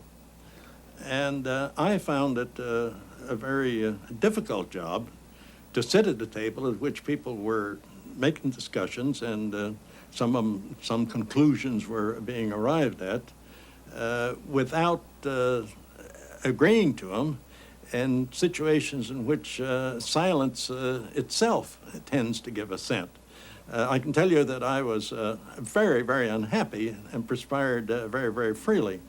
And I found it a very difficult job to sit at the table at which people were making discussions and some conclusions were being arrived at without agreeing to them, in situations in which silence itself tends to give assent. I can tell you that I was very, very unhappy and perspired very, very freely.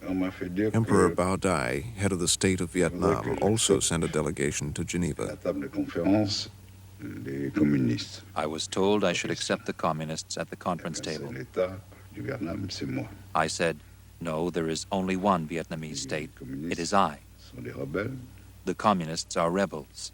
Emperor Bao Dai, head of the state of Vietnam, also sent a delegation to Geneva. I was told I should accept the communists at the conference table. I said, no, there is only one Vietnamese state. It is I. The communists are rebels.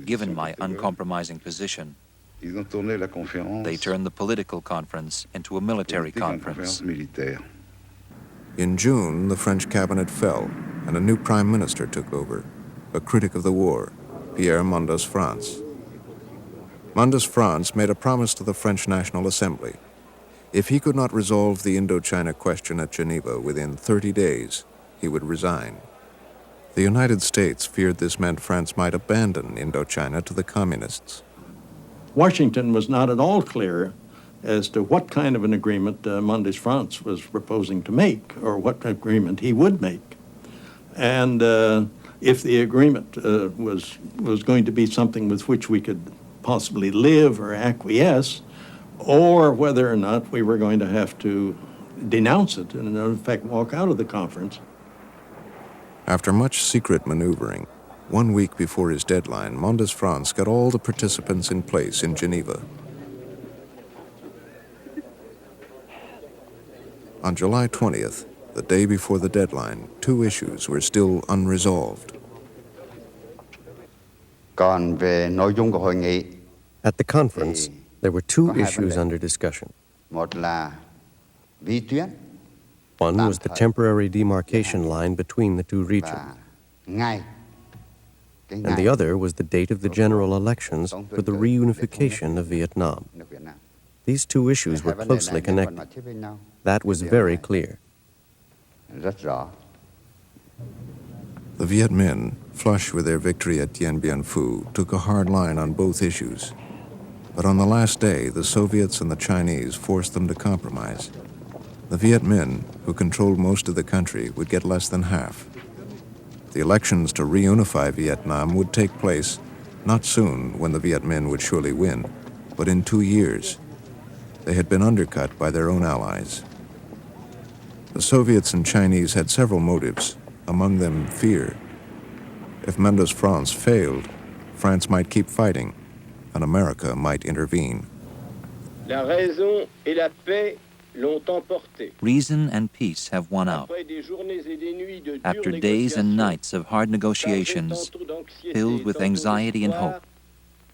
Given my uncompromising position, they turned the political conference into a military conference. In June, the French cabinet fell, and a new prime minister took over, a critic of the war, Pierre Mendès France. Mendès France made a promise to the French National Assembly. If he could not resolve the Indochina question at Geneva within 30 days, he would resign. The United States feared this meant France might abandon Indochina to the communists. Washington was not at all clear as to what kind of an agreement Mendès France was proposing to make, or what agreement he would make. And if the agreement was going to be something with which we could possibly live or acquiesce, or whether or not we were going to have to denounce it and, in fact, walk out of the conference. After much secret maneuvering, 1 week before his deadline, Mendès France got all the participants in place in Geneva. On July 20th, the day before the deadline, 2 issues were still unresolved. At the conference, there were 2 issues under discussion. One was the temporary demarcation line between the 2 regions, and the other was the date of the general elections for the reunification of Vietnam. These 2 issues were closely connected. That was very clear. The Viet Minh, flush with their victory at Dien Bien Phu, took a hard line on both issues. But on the last day, the Soviets and the Chinese forced them to compromise. The Viet Minh, who controlled most of the country, would get less than half. The elections to reunify Vietnam would take place not soon, when the Viet Minh would surely win, but in 2 years. They had been undercut by their own allies. The Soviets and Chinese had several motives, among them fear. If Mendès France failed, France might keep fighting, and America might intervene. La raison et la paix Reason and peace have won out. After days and nights of hard negotiations filled with anxiety and hope,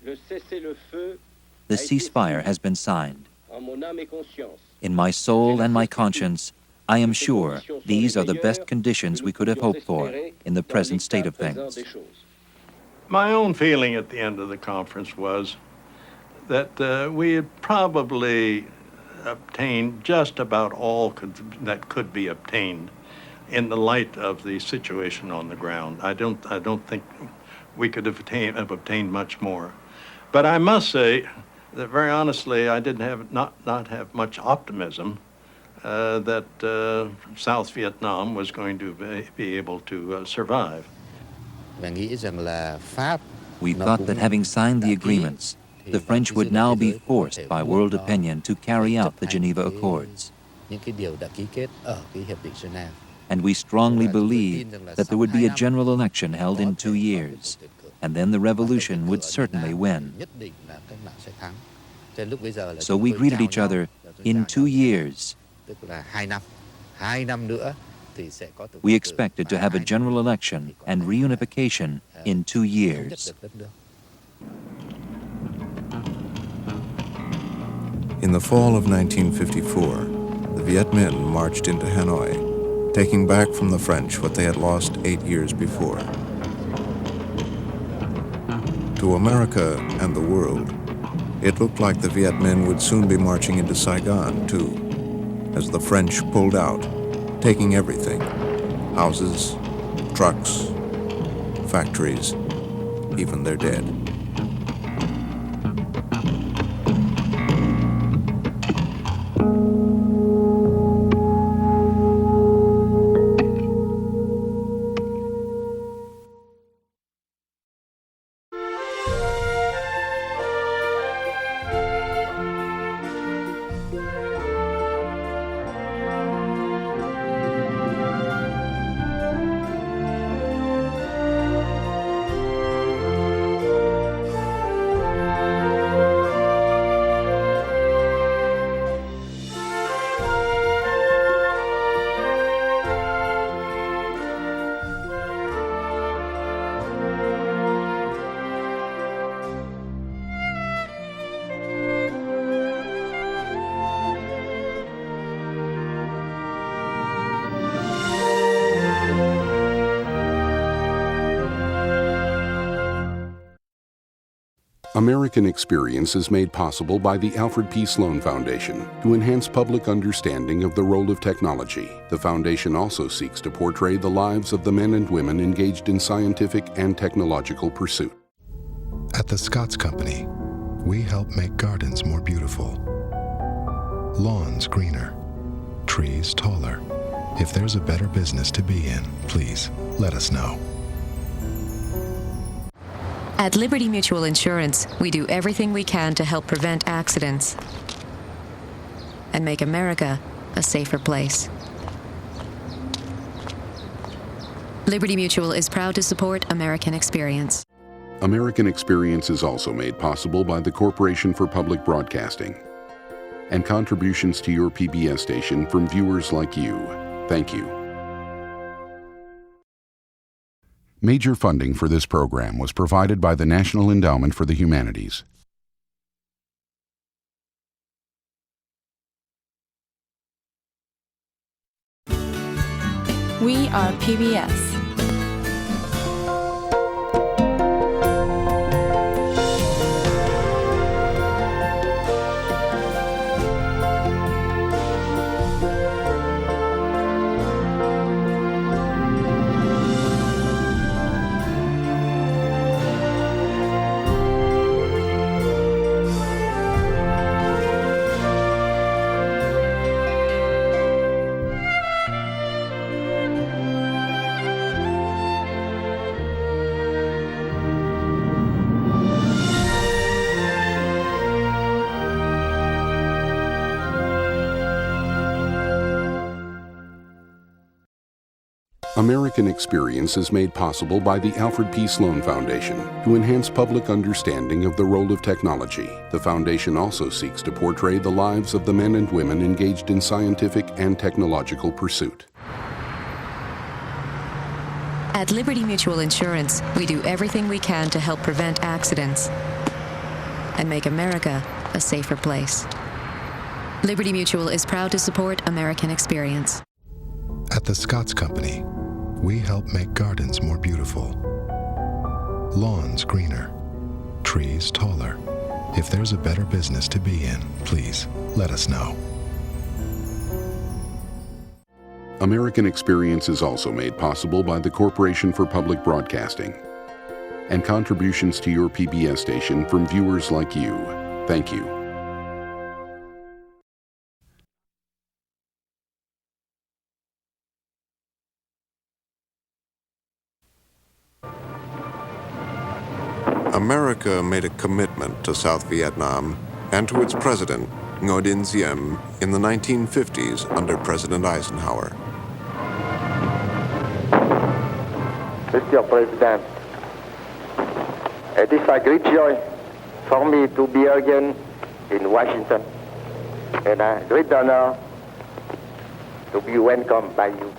the ceasefire has been signed. In my soul and my conscience, I am sure these are the best conditions we could have hoped for in the present state of things. My own feeling at the end of the conference was that we had probably obtained just about all that could be obtained in the light of the situation on the ground. I don't think we could have obtained much more. But I must say that very honestly, I did not have much optimism that South Vietnam was going to be able to survive. We thought that having signed the agreements, the French would now be forced by world opinion to carry out the Geneva Accords. And we strongly believed that there would be a general election held in 2 years, and then the revolution would certainly win. So we greeted each other, in 2 years. We expected to have a general election and reunification in 2 years. In the fall of 1954, the Viet Minh marched into Hanoi, taking back from the French what they had lost 8 years before. To America and the world, it looked like the Viet Minh would soon be marching into Saigon, too, as the French pulled out, taking everything: houses, trucks, factories, even their dead. American Experience is made possible by the Alfred P. Sloan Foundation to enhance public understanding of the role of technology. The foundation also seeks to portray the lives of the men and women engaged in scientific and technological pursuit. At the Scotts Company, we help make gardens more beautiful, lawns greener, trees taller. If there's a better business to be in, please let us know. At Liberty Mutual Insurance, we do everything we can to help prevent accidents and make America a safer place. Liberty Mutual is proud to support American Experience. American Experience is also made possible by the Corporation for Public Broadcasting and contributions to your PBS station from viewers like you. Thank you. Major funding for this program was provided by the National Endowment for the Humanities. We are PBS. American experience is made possible by the Alfred P. Sloan Foundation to enhance public understanding of the role of technology. The foundation also seeks to portray the lives of the men and women engaged in scientific and technological pursuit. At Liberty Mutual Insurance, we do everything we can to help prevent accidents and make America a safer place. Liberty Mutual is proud to support American experience. At the Scots Company, we help make gardens more beautiful, lawns greener, trees taller. If there's a better business to be in, please let us know. American experience is also made possible by the Corporation for Public Broadcasting and contributions to your PBS station from viewers like you. Thank you. America made a commitment to South Vietnam and to its president, Ngo Dinh Diem, in the 1950s under President Eisenhower. Mr. President, it is a great joy for me to be again in Washington and a great honor to be welcomed by you.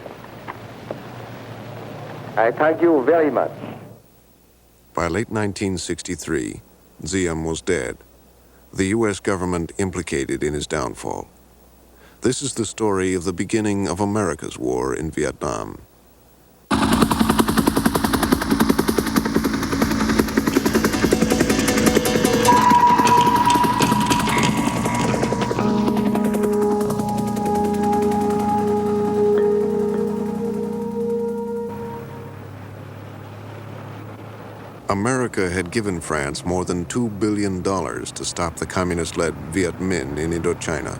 I thank you very much. By late 1963, Diem was dead, the U.S. government implicated in his downfall. This is the story of the beginning of America's war in Vietnam. America had given France more than $2 billion to stop the communist-led Viet Minh in Indochina.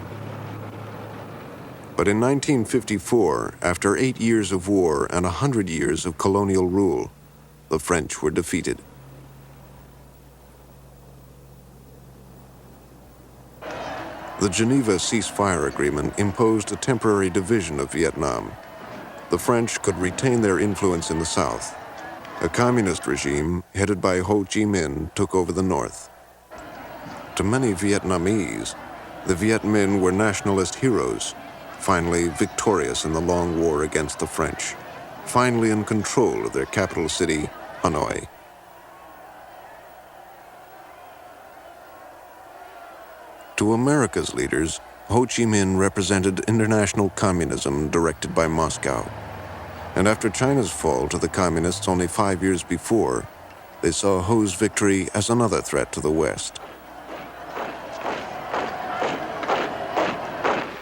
But in 1954, after 8 years of war and 100 years of colonial rule, the French were defeated. The Geneva ceasefire agreement imposed a temporary division of Vietnam. The French could retain their influence in the south. A communist regime headed by Ho Chi Minh took over the north. To many Vietnamese, the Viet Minh were nationalist heroes, finally victorious in the long war against the French, finally in control of their capital city, Hanoi. To America's leaders, Ho Chi Minh represented international communism directed by Moscow. And after China's fall to the communists only 5 years before, they saw Ho's victory as another threat to the West.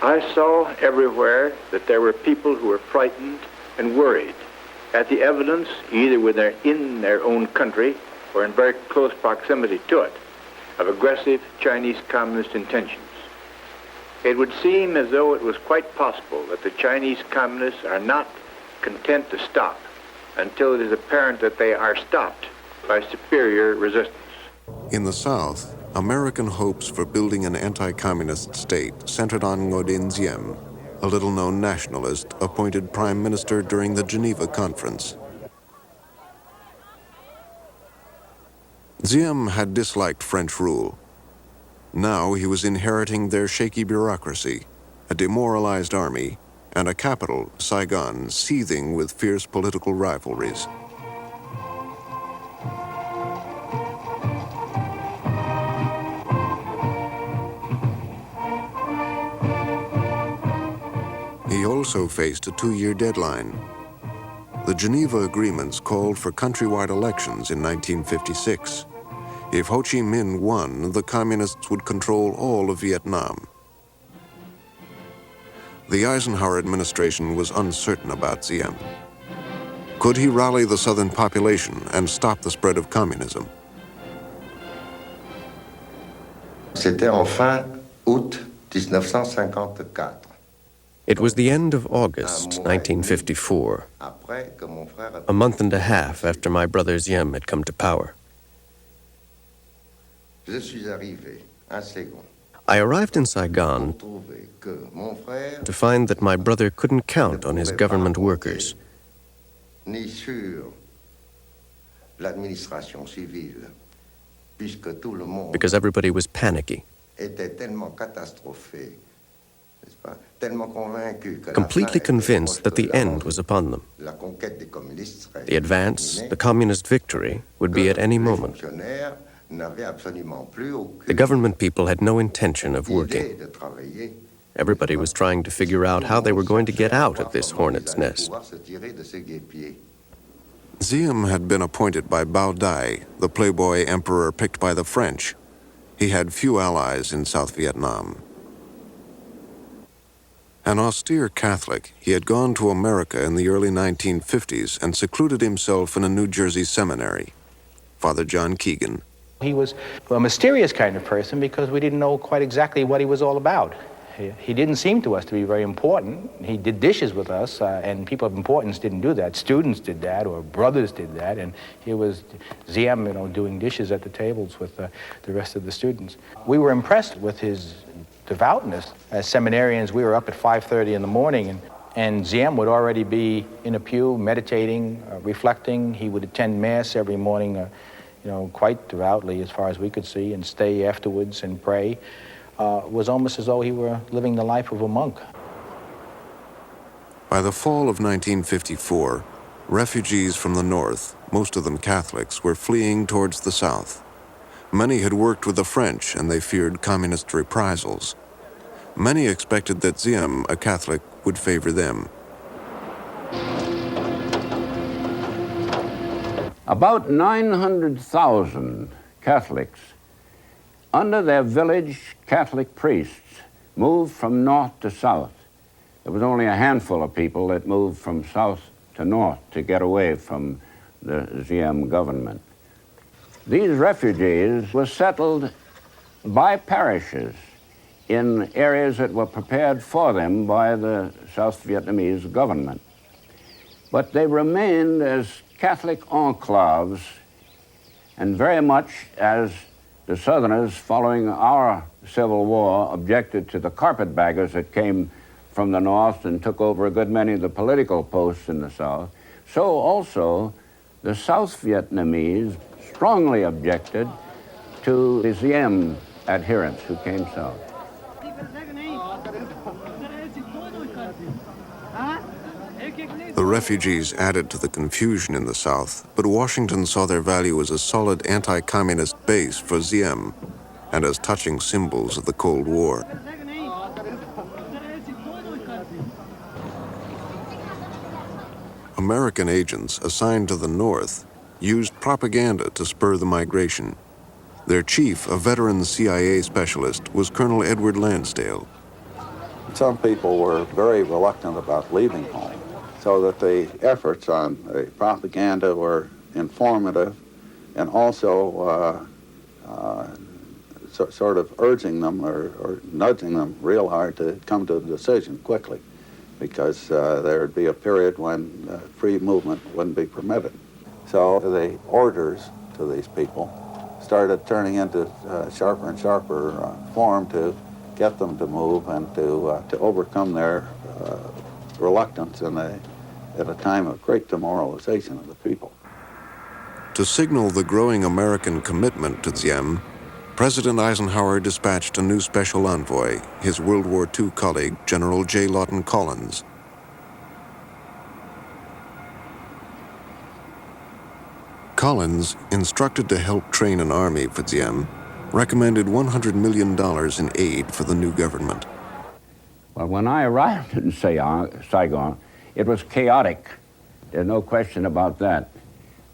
I saw everywhere that there were people who were frightened and worried at the evidence, either in their own country or in very close proximity to it, of aggressive Chinese communist intentions. It would seem as though it was quite possible that the Chinese communists are not content to stop until it is apparent that they are stopped by superior resistance. In the South, American hopes for building an anti-communist state centered on Ngo Dinh Diem, a little-known nationalist appointed prime minister during the Geneva Conference. Diem had disliked French rule. Now he was inheriting their shaky bureaucracy, a demoralized army, and a capital, Saigon, seething with fierce political rivalries. He also faced a 2-year deadline. The Geneva Agreements called for countrywide elections in 1956. If Ho Chi Minh won, the communists would control all of Vietnam. The Eisenhower administration was uncertain about Diem. Could he rally the southern population and stop the spread of communism? C'était en fin août 1954. It was the end of August 1954, a month and a half after my brother Diem had come to power. Je suis arrivé à Saigon. I arrived in Saigon to find that my brother couldn't count on his government workers. ni sur l'administration civile, puisque tout le monde because everybody was panicky, était tellement catastrophé, n'est-ce pas, tellement convaincu que la completely fin était convinced proche, that que the la end was upon them. La conquête des communistes serait The advance, terminée, the communist victory, would be at any les moment. fonctionnaires n'avaient absolument plus aucune The government people had no intention of idée working. de travailler. Everybody was trying to figure out how they were going to get out of this hornet's nest. Pouvoir se tirer de ces guêpiers. Ziem had been appointed by Bao Dai, the playboy emperor picked by the French. He had few allies in South Vietnam. An austere Catholic, he had gone to America in the early 1950s and secluded himself in a New Jersey seminary. Father John Keegan. He was a mysterious kind of person because we didn't know quite exactly what he was all about. He didn't seem to us to be very important. He did dishes with us, and people of importance didn't do that. Students did that, or brothers did that, and here was Ziem, doing dishes at the tables with the rest of the students. We were impressed with his devoutness. As seminarians, we were up at 5:30 in the morning, and Ziem would already be in a pew, meditating, reflecting. He would attend Mass every morning, quite devoutly as far as we could see, and stay afterwards and pray. It was almost as though he were living the life of a monk. By the fall of 1954, refugees from the north, most of them Catholics, were fleeing towards the south. Many had worked with the French and they feared communist reprisals. Many expected that Ziem, a Catholic, would favor them. About 900,000 Catholics, under their village Catholic priests, moved from north to south. There was only a handful of people that moved from south to north to get away from the Ziem government. These refugees were settled by parishes in areas that were prepared for them by the South Vietnamese government. But they remained as Catholic enclaves, and very much as the Southerners, following our Civil War, objected to the carpetbaggers that came from the north and took over a good many of the political posts in the South, so also the South Vietnamese strongly objected to the Ziem adherents who came south. The refugees added to the confusion in the South, but Washington saw their value as a solid anti-communist base for Ziem and as touching symbols of the Cold War. American agents assigned to the North used propaganda to spur the migration. Their chief, a veteran CIA specialist, was Colonel Edward Lansdale. Some people were very reluctant about leaving home, so that the efforts on the propaganda were informative and also sort of urging them or nudging them real hard to come to a decision quickly, because there would be a period when free movement wouldn't be permitted. So the orders to these people started turning into sharper and sharper form to get them to move and to overcome their reluctance at a time of great demoralization of the people. To signal the growing American commitment to Ziem, President Eisenhower dispatched a new special envoy, his World War II colleague, General J. Lawton Collins. Collins, instructed to help train an army for Ziem, recommended $100 million in aid for the new government. Well, when I arrived in Saigon, it was chaotic. There's no question about that.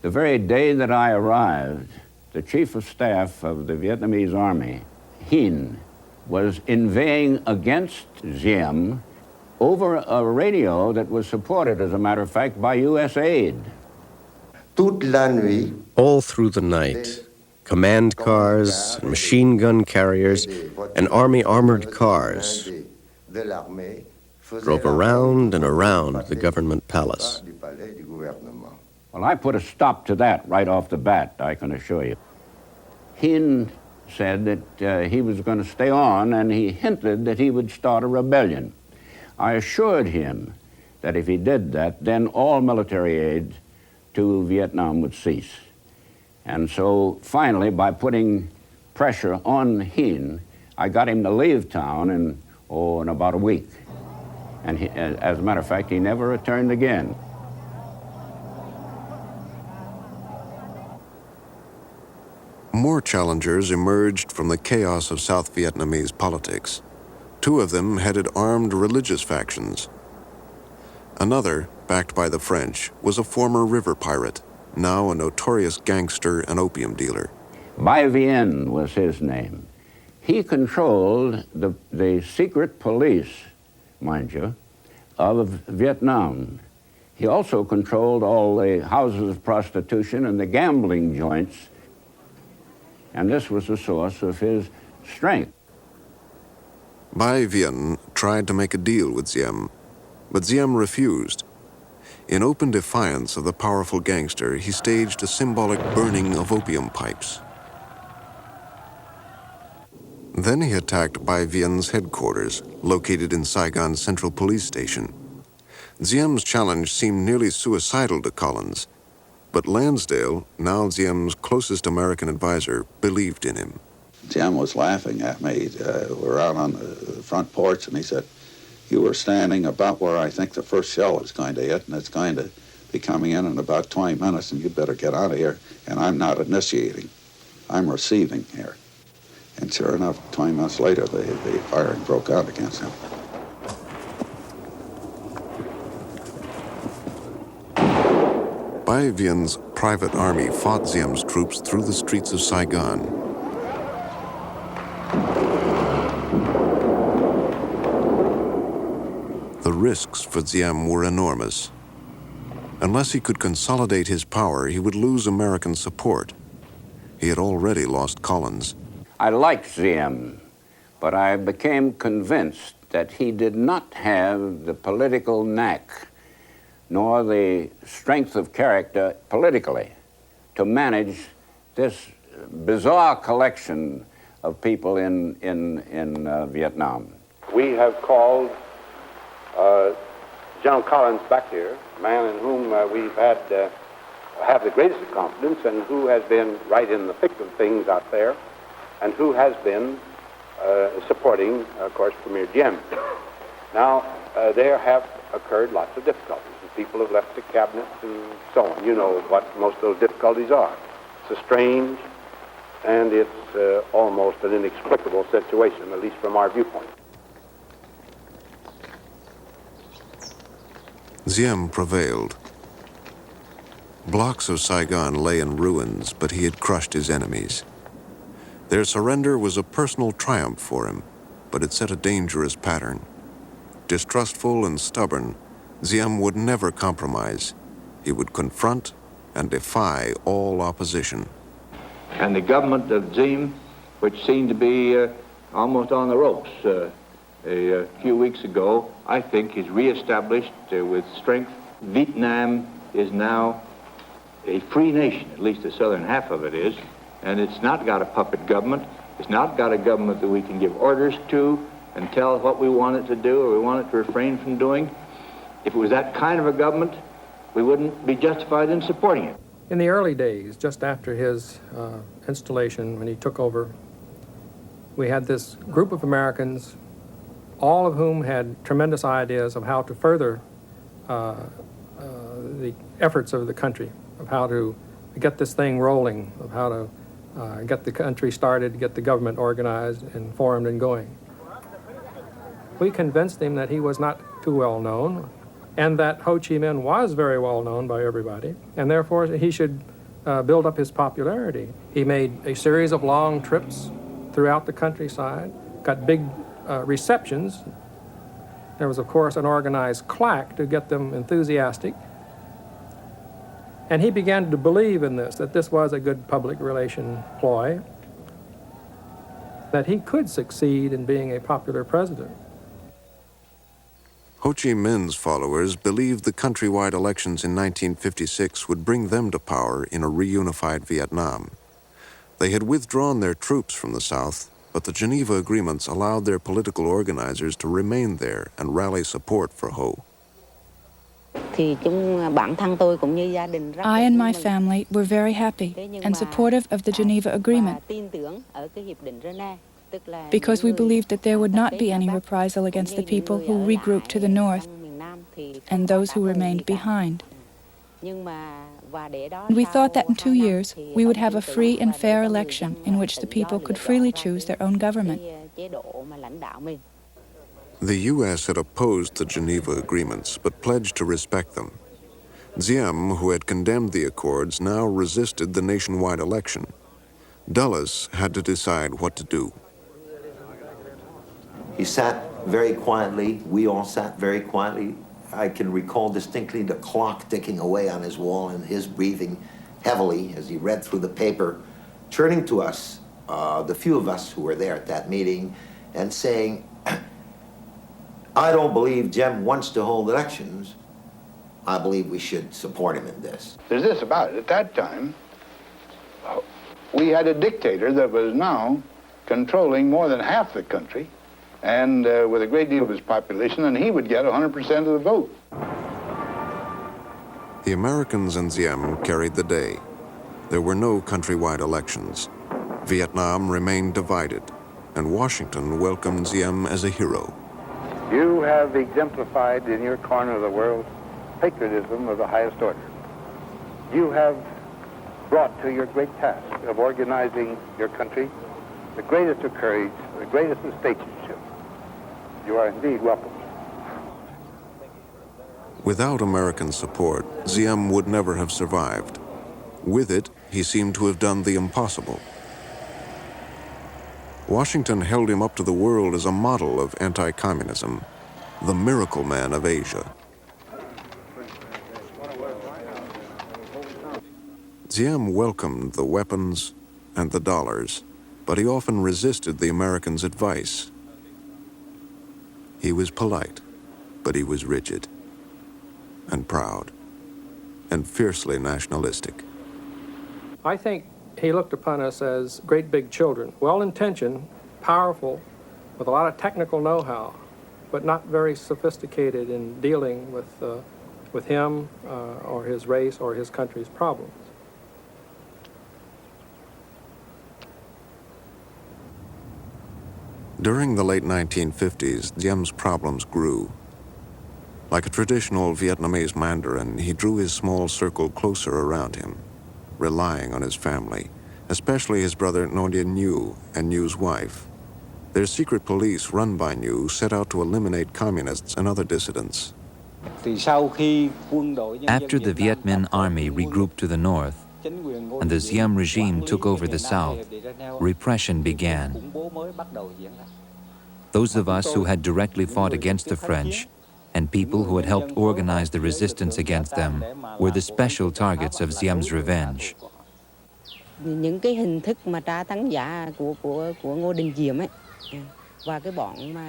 The very day that I arrived, the chief of staff of the Vietnamese army, Hien, was inveighing against Ziem over a radio that was supported, as a matter of fact, by U.S. aid. Toute la nuit, all through the night, command cars, and machine gun carriers, and army armored cars drove around and around the government palace. Well, I put a stop to that right off the bat, I can assure you. Hien said that he was going to stay on, and he hinted that he would start a rebellion. I assured him that if he did that, then all military aid to Vietnam would cease. And so finally, by putting pressure on Hien, I got him to leave town in about a week. And he, as a matter of fact, he never returned again. More challengers emerged from the chaos of South Vietnamese politics. Two of them headed armed religious factions. Another, backed by the French, was a former river pirate, now a notorious gangster and opium dealer. Bai Vien was his name. He controlled the secret police, mind you, of Vietnam. He also controlled all the houses of prostitution and the gambling joints, and this was the source of his strength. Bai Vien tried to make a deal with Diem, but Diem refused. In open defiance of the powerful gangster, he staged a symbolic burning of opium pipes. Then he attacked Bai Vien's headquarters, located in Saigon's Central Police Station. Diem's challenge seemed nearly suicidal to Collins, but Lansdale, now Diem's closest American advisor, believed in him. Diem was laughing at me. We're out on the front porch, and he said, "You were standing about where I think the first shell is going to hit, and it's going to be coming in about 20 minutes, and you better get out of here. And I'm not initiating. I'm receiving here." And sure enough, 20 minutes later, the firing broke out against him. Bai Vien's private army fought Diem's troops through the streets of Saigon. The risks for Diem were enormous. Unless he could consolidate his power, he would lose American support. He had already lost Collins. I liked Diem, but I became convinced that he did not have the political knack nor the strength of character politically to manage this bizarre collection of people in Vietnam. We have called General Collins back here, a man in whom we've have the greatest confidence and who has been right in the thick of things out there and who has been supporting, of course, Premier Diem. Now, there have occurred lots of difficulties. People have left the cabinet and so on. You know what most of those difficulties are. It's a strange and it's almost an inexplicable situation, at least from our viewpoint. Diem prevailed. Blocks of Saigon lay in ruins, but he had crushed his enemies. Their surrender was a personal triumph for him, but it set a dangerous pattern. Distrustful and stubborn, Diem would never compromise. He would confront and defy all opposition. And the government of Diem, which seemed to be almost on the ropes a few weeks ago, I think is reestablished with strength. Vietnam is now a free nation, at least the southern half of it is, and it's not got a puppet government. It's not got a government that we can give orders to and tell what we want it to do or we want it to refrain from doing. If it was that kind of a government, we wouldn't be justified in supporting it. In the early days, just after his installation, when he took over, we had this group of Americans, all of whom had tremendous ideas of how to further the efforts of the country, of how to get this thing rolling, of how to get the country started, get the government organized and formed and going. We convinced him that he was not too well known, and that Ho Chi Minh was very well known by everybody, and therefore he should build up his popularity. He made a series of long trips throughout the countryside, got big receptions. There was, of course, an organized claque to get them enthusiastic. And he began to believe in this, that this was a good public relation ploy, that he could succeed in being a popular president. Ho Chi Minh's followers believed the countrywide elections in 1956 would bring them to power in a reunified Vietnam. They had withdrawn their troops from the South, but the Geneva Agreements allowed their political organizers to remain there and rally support for Ho. I and my family were very happy and supportive of the Geneva Agreement because we believed that there would not be any reprisal against the people who regrouped to the north and those who remained behind. We thought that in 2 years we would have a free and fair election in which the people could freely choose their own government. The U.S. had opposed the Geneva Agreements, but pledged to respect them. Diem, who had condemned the accords, now resisted the nationwide election. Dulles had to decide what to do. He sat very quietly. We all sat very quietly. I can recall distinctly the clock ticking away on his wall and his breathing heavily as he read through the paper, turning to us, the few of us who were there at that meeting, and saying, I don't believe Diem wants to hold elections. I believe we should support him in this. There's this about it. At that time, we had a dictator that was now controlling more than half the country and with a great deal of his population, and he would get 100% of the vote. The Americans and Diem carried the day. There were no countrywide elections. Vietnam remained divided, and Washington welcomed Diem as a hero. You have exemplified in your corner of the world patriotism of the highest order. You have brought to your great task of organizing your country the greatest of courage, the greatest of statesmanship. You are indeed welcome. Without American support, Diem would never have survived. With it, he seemed to have done the impossible. Washington held him up to the world as a model of anti-communism, the miracle man of Asia. Diem welcomed the weapons and the dollars, but he often resisted the Americans' advice. He was polite, but he was rigid and proud and fiercely nationalistic. I think he looked upon us as great big children, well-intentioned, powerful, with a lot of technical know-how, but not very sophisticated in dealing with him or his race or his country's problems. During the late 1950s, Diem's problems grew. Like a traditional Vietnamese mandarin, he drew his small circle closer around him, relying on his family, especially his brother Ngo Dinh Nhu and Nhu's wife. Their secret police, run by Nhu, set out to eliminate communists and other dissidents. After the Viet Minh Army regrouped to the north and the Diem regime took over the south, repression began. Those of us who had directly fought against the French and people who had helped organize the resistance against them were the special targets of Diem's revenge.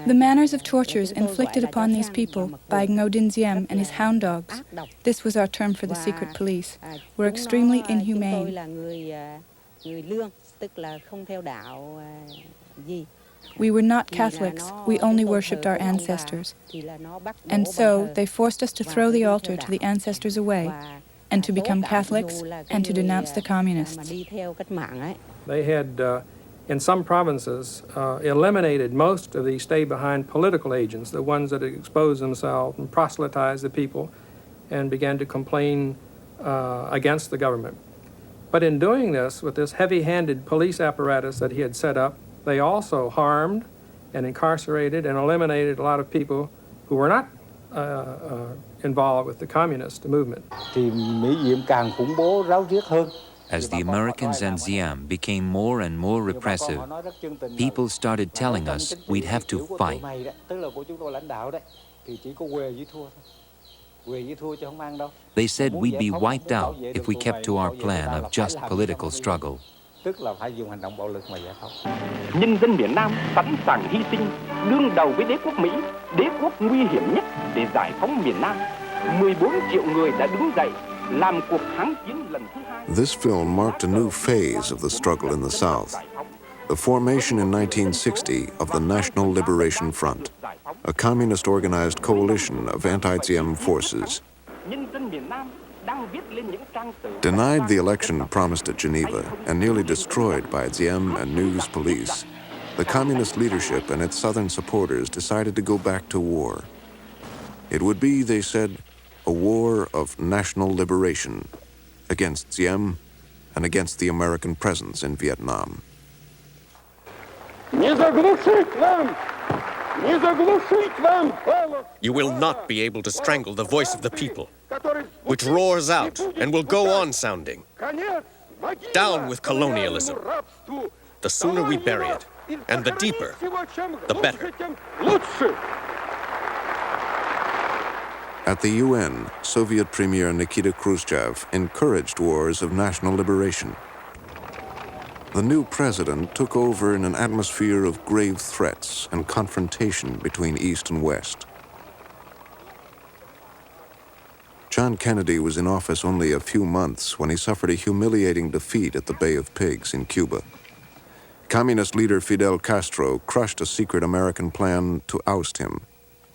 The manners of tortures inflicted upon these people by Ngo Dinh Diem and his hound dogs, this was our term for the secret police, were extremely inhumane. We were not Catholics, we only worshipped our ancestors. And so they forced us to throw the altar to the ancestors away and to become Catholics and to denounce the communists. They had, in some provinces, eliminated most of the stay-behind political agents, the ones that had exposed themselves and proselytized the people and began to complain against the government. But in doing this, with this heavy-handed police apparatus that he had set up, they also harmed and incarcerated and eliminated a lot of people who were not involved with the communist movement. As the Americans and Diem became more and more repressive, people started telling us we'd have to fight. They said we'd be wiped out if we kept to our plan of just political struggle. Nhân dân miền Nam sẵn sàng hy sinh, đương đầu với đế quốc Mỹ, đế quốc nguy hiểm nhất để giải phóng miền Nam. 14 triệu người đã đứng dậy làm cuộc kháng chiến lần thứ hai. This film marked a new phase of the struggle in the South. The formation in 1960 of the National Liberation Front, a communist organized coalition of anti-Diem forces. nhân dân miền Nam đang viết lên những trang sử. Denied the election promised at Geneva and nearly destroyed by Diem and news police, the communist leadership and its southern supporters decided to go back to war. It would be, they said, a war of national liberation against Diem and against the American presence in Vietnam. You will not be able to strangle the voice of the people, which roars out and will go on sounding. Down with colonialism. The sooner we bury it, and the deeper, the better. At the UN, Soviet Premier Nikita Khrushchev encouraged wars of national liberation. The new president took over in an atmosphere of grave threats and confrontation between East and West. John Kennedy was in office only a few months when he suffered a humiliating defeat at the Bay of Pigs in Cuba. Communist leader Fidel Castro crushed a secret American plan to oust him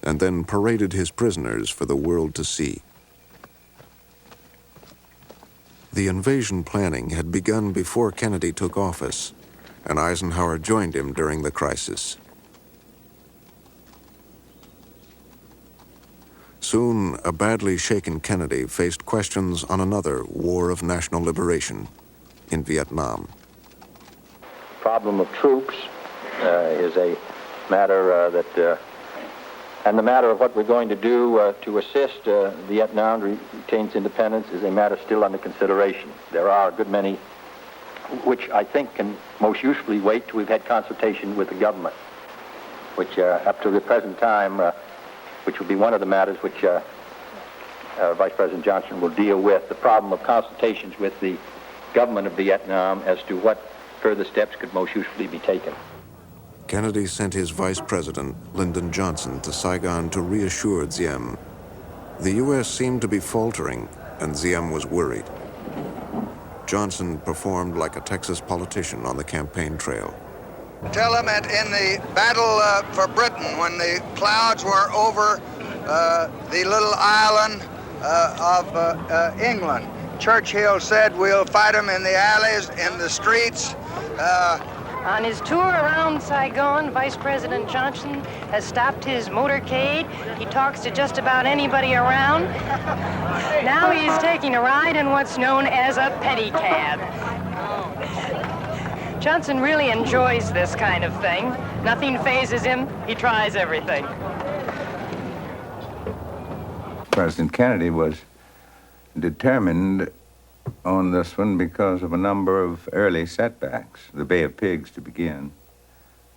and then paraded his prisoners for the world to see. The invasion planning had begun before Kennedy took office, and Eisenhower joined him during the crisis. Soon, a badly shaken Kennedy faced questions on another war of national liberation in Vietnam. The problem of troops is a matter and the matter of what we're going to do to assist Vietnam retain its independence is a matter still under consideration. There are a good many which I think can most usefully wait till we've had consultation with the government, which up to the present time, which will be one of the matters which Vice President Johnson will deal with, the problem of consultations with the government of Vietnam as to what further steps could most usefully be taken. Kennedy sent his vice president, Lyndon Johnson, to Saigon to reassure Diem. The U.S. seemed to be faltering, and Diem was worried. Johnson performed like a Texas politician on the campaign trail. Tell them that in the battle for Britain, when the clouds were over the little island of England, Churchill said, "We'll fight them in the alleys, in the streets." On his tour around Saigon, Vice President Johnson has stopped his motorcade. He talks to just about anybody around. Now he's taking a ride in what's known as a pedicab. Johnson really enjoys this kind of thing. Nothing phases him. He tries everything. President Kennedy was determined on this one because of a number of early setbacks. The Bay of Pigs, to begin.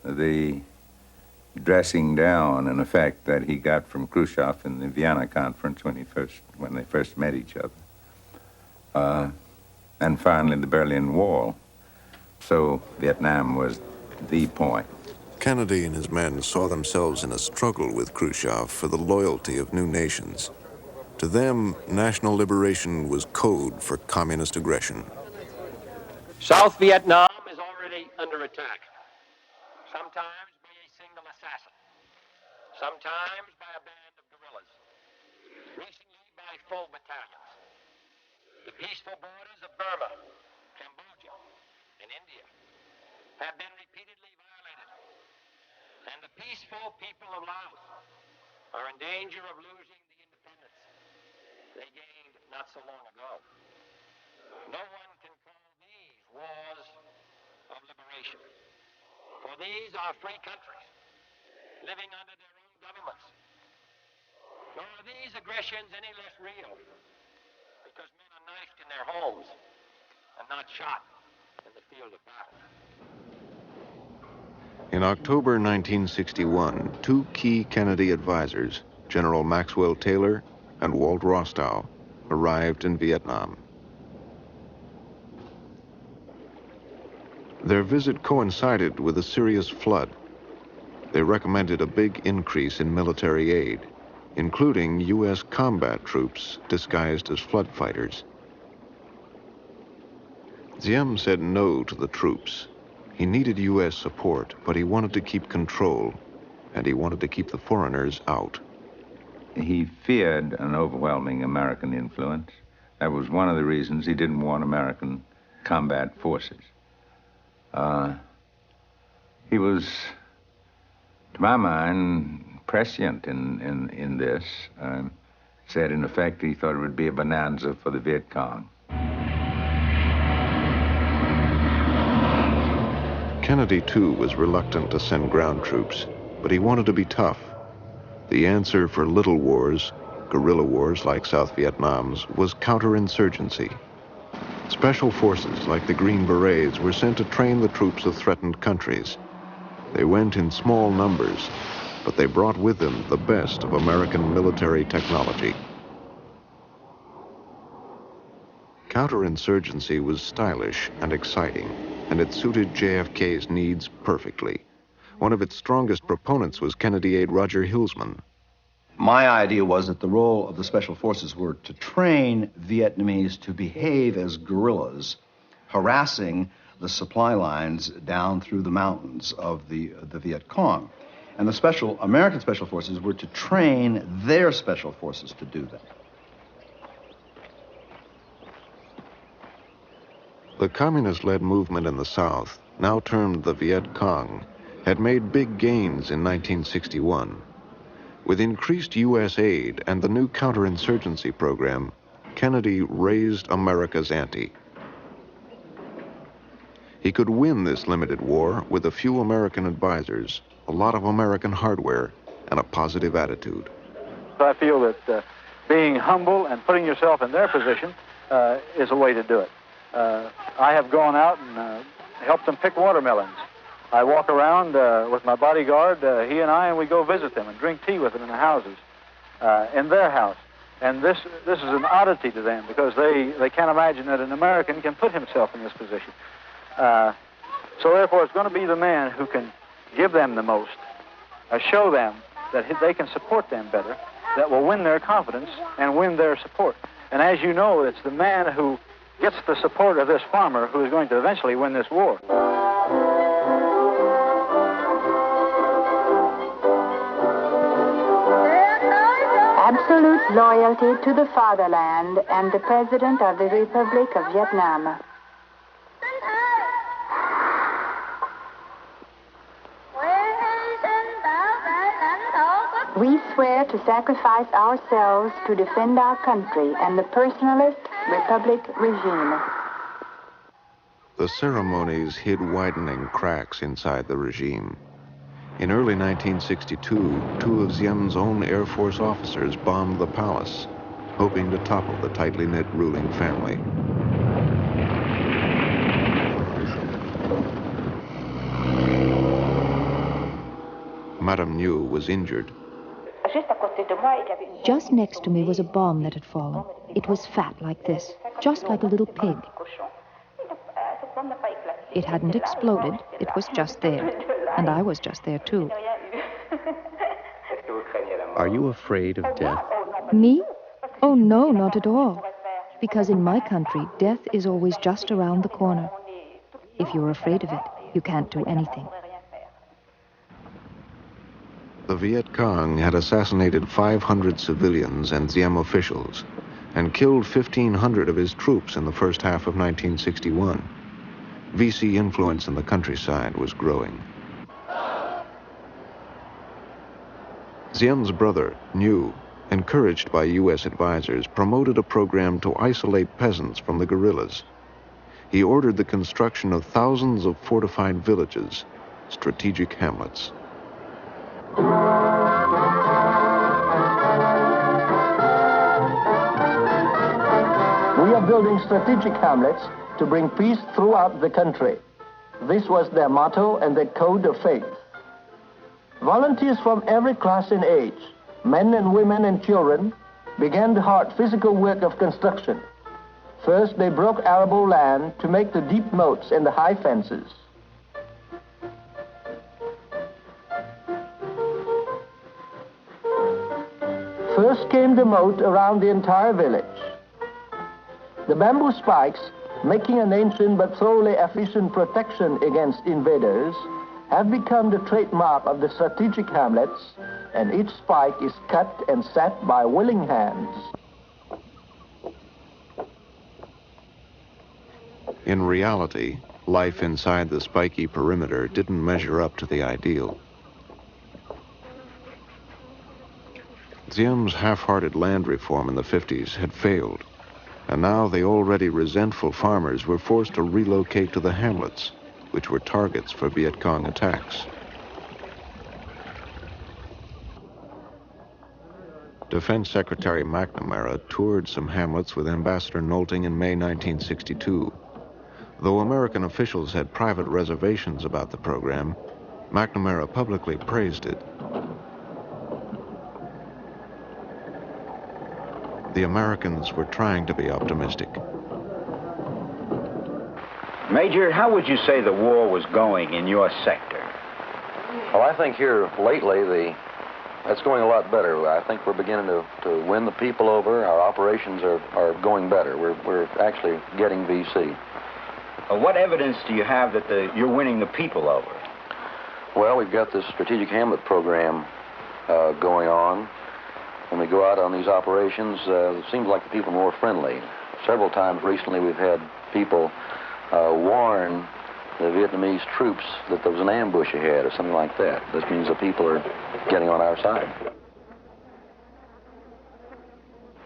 The dressing down, in effect, that he got from Khrushchev in the Vienna conference when they first met each other. And finally, the Berlin Wall. So Vietnam was the point. Kennedy and his men saw themselves in a struggle with Khrushchev for the loyalty of new nations. To them, national liberation was code for communist aggression. South Vietnam is already under attack. Sometimes by a single assassin. Sometimes by a band of guerrillas. Recently by full battalions. The peaceful borders of Burma, Cambodia, and India have been repeatedly violated. And the peaceful people of Laos are in danger of losing the independence they gained not so long ago. No one can call these wars of liberation. For these are free countries, living under their own governments. Nor are these aggressions any less real, because men are knifed in their homes and not shot in the field of battle. In October 1961, two key Kennedy advisors, General Maxwell Taylor and Walt Rostow, arrived in Vietnam. Their visit coincided with a serious flood. They recommended a big increase in military aid, including U.S. combat troops disguised as flood fighters. Diem said no to the troops. He needed U.S. support, but he wanted to keep control, and he wanted to keep the foreigners out. He feared an overwhelming American influence. That was one of the reasons he didn't want American combat forces. He was, to my mind, prescient in this. Said, in effect, he thought it would be a bonanza for the Viet Cong. Kennedy, too, was reluctant to send ground troops, but he wanted to be tough. The answer for little wars, guerrilla wars like South Vietnam's, was counterinsurgency. Special forces like the Green Berets were sent to train the troops of threatened countries. They went in small numbers, but they brought with them the best of American military technology. Counterinsurgency was stylish and exciting, and it suited JFK's needs perfectly. One of its strongest proponents was Kennedy aide Roger Hilsman. My idea was that the role of the Special Forces were to train Vietnamese to behave as guerrillas, harassing the supply lines down through the mountains of the Viet Cong. And the American Special Forces were to train their Special Forces to do that. The communist-led movement in the South, now termed the Viet Cong, had made big gains in 1961. With increased U.S. aid and the new counterinsurgency program, Kennedy raised America's ante. He could win this limited war with a few American advisors, a lot of American hardware, and a positive attitude. I feel that being humble and putting yourself in their position is a way to do it. I have gone out and helped them pick watermelons. I walk around with my bodyguard, he and I, and we go visit them and drink tea with them in the houses, in their house. And this is an oddity to them because they can't imagine that an American can put himself in this position. So therefore, it's going to be the man who can give them the most, show them that they can support them better, that will win their confidence and win their support. And as you know, it's the man who gets the support of this farmer who is going to eventually win this war. Absolute loyalty to the fatherland and the President of the Republic of Vietnam. We swear to sacrifice ourselves to defend our country and the personalist Republic regime. The ceremonies hid widening cracks inside the regime. In early 1962, two of Diem's own Air Force officers bombed the palace, hoping to topple the tightly knit ruling family. Madame New was injured. Just next to me was a bomb that had fallen. It was fat like this, just like a little pig. It hadn't exploded, it was just there. And I was just there too. Are you afraid of death? Me? Oh no, not at all. Because in my country, death is always just around the corner. If you're afraid of it, you can't do anything. The Viet Cong had assassinated 500 civilians and Diem officials and killed 1,500 of his troops in the first half of 1961. VC influence in the countryside was growing. Diem's brother, New, encouraged by U.S. advisors, promoted a program to isolate peasants from the guerrillas. He ordered the construction of thousands of fortified villages, strategic hamlets. We are building strategic hamlets to bring peace throughout the country. This was their motto and their code of faith. Volunteers from every class and age, men and women and children, began the hard physical work of construction. First, they broke arable land to make the deep moats and the high fences. First came the moat around the entire village. The bamboo spikes, making an ancient but thoroughly efficient protection against invaders, have become the trademark of the strategic hamlets and each spike is cut and set by willing hands. In reality, life inside the spiky perimeter didn't measure up to the ideal. Diem's half-hearted land reform in the 50s had failed, and now the already resentful farmers were forced to relocate to the hamlets, which were targets for Viet Cong attacks. Defense Secretary McNamara toured some hamlets with Ambassador Nolting in May 1962. Though American officials had private reservations about the program, McNamara publicly praised it. The Americans were trying to be optimistic. Major, how would you say the war was going in your sector? Well, I think here lately, that's going a lot better. I think we're beginning to win the people over. Our operations are going better. We're actually getting VC. What evidence do you have that you're winning the people over? Well, we've got this strategic hamlet program going on. When we go out on these operations, it seems like the people are more friendly. Several times recently we've had people warn the Vietnamese troops that there was an ambush ahead or something like that. This means the people are getting on our side.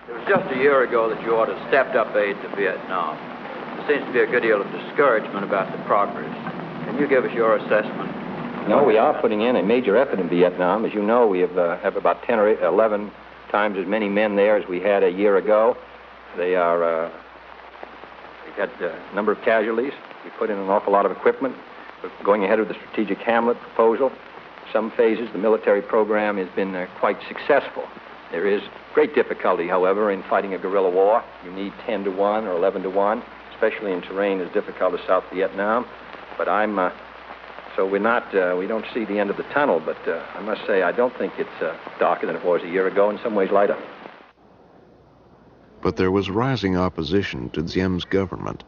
It was just a year ago that you ordered stepped-up aid to Vietnam. There seems to be a good deal of discouragement about the progress. Can you give us your assessment? No, we are putting in a major effort in Vietnam. As you know, we have about 10 or 11 times as many men there as we had a year ago. They are, we've had a number of casualties. We put in an awful lot of equipment. We're going ahead with the strategic hamlet proposal. Some phases, the military program has been quite successful. There is great difficulty, however, in fighting a guerrilla war. You need 10 to 1 or 11 to 1, especially in terrain as difficult as South Vietnam. But so we're not, we don't see the end of the tunnel, but I must say I don't think it's darker than it was a year ago, in some ways lighter. But there was rising opposition to Diem's government,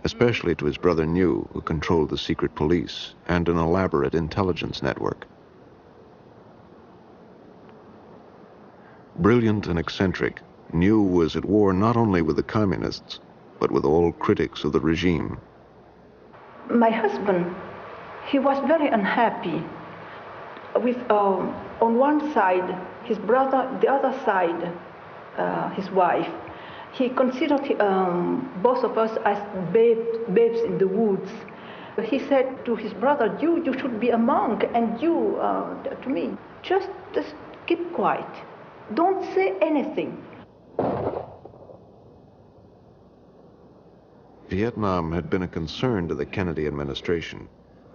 especially to his brother Nhu, who controlled the secret police and an elaborate intelligence network. Brilliant and eccentric, Nhu was at war not only with the communists, but with all critics of the regime. My husband, he was very unhappy with, on one side, his brother, the other side, his wife. He considered both of us as babes in the woods. He said to his brother, you should be a monk, and you, to me, just keep quiet. Don't say anything. Vietnam had been a concern to the Kennedy administration,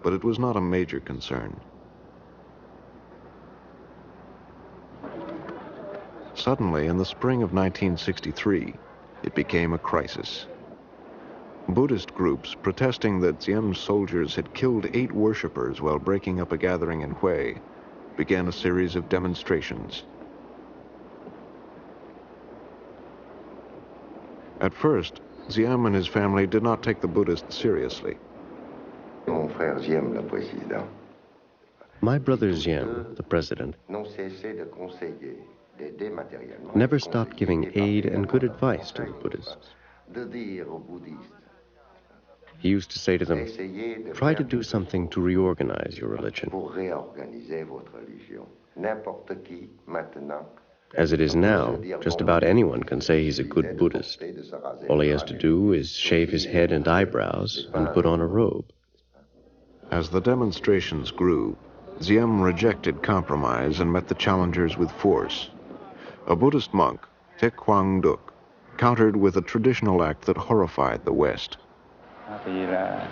but it was not a major concern. Suddenly, in the spring of 1963, it became a crisis. Buddhist groups protesting that Diem's soldiers had killed 8 worshippers while breaking up a gathering in Hue began a series of demonstrations. At first, Diem and his family did not take the Buddhists seriously. My brother Diem, the president, never stopped giving aid and good advice to the Buddhists. He used to say to them, try to do something to reorganize your religion. As it is now, just about anyone can say he's a good Buddhist. All he has to do is shave his head and eyebrows and put on a robe. As the demonstrations grew, Diem rejected compromise and met the challengers with force. A Buddhist monk, Thich Quang Duc, countered with a traditional act that horrified the West. The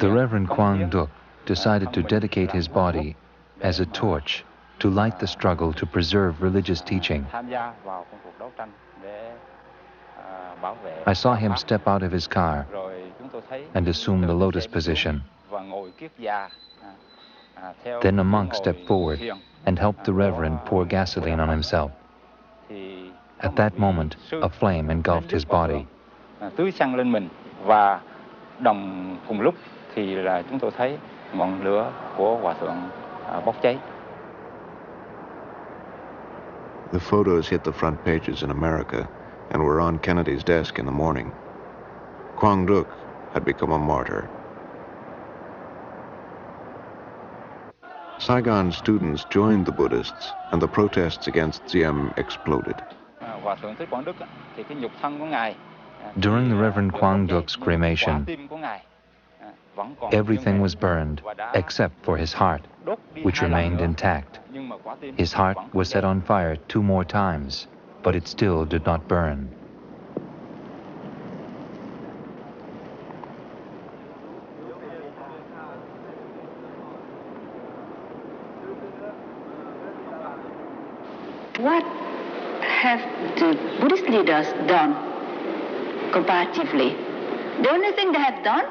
Reverend Quang Duc decided to dedicate his body as a torch to light the struggle to preserve religious teaching. I saw him step out of his car and assume the lotus position. Then a monk stepped forward and helped the Reverend pour gasoline on himself. At that moment, a flame engulfed his body. Tưới xăng lên mình và cùng lúc thì là chúng tôi thấy ngọn lửa của hòa thượng bốc cháy. The photos hit the front pages in America and were on Kennedy's desk in the morning. Quang Duc had become a martyr. Saigon students joined the Buddhists, and the protests against Diem exploded. During the Reverend Quang Duc's cremation, everything was burned except for his heart, which remained intact. His heart was set on fire 2 more times, but it still did not burn. What have the Buddhist leaders done comparatively? The only thing they have done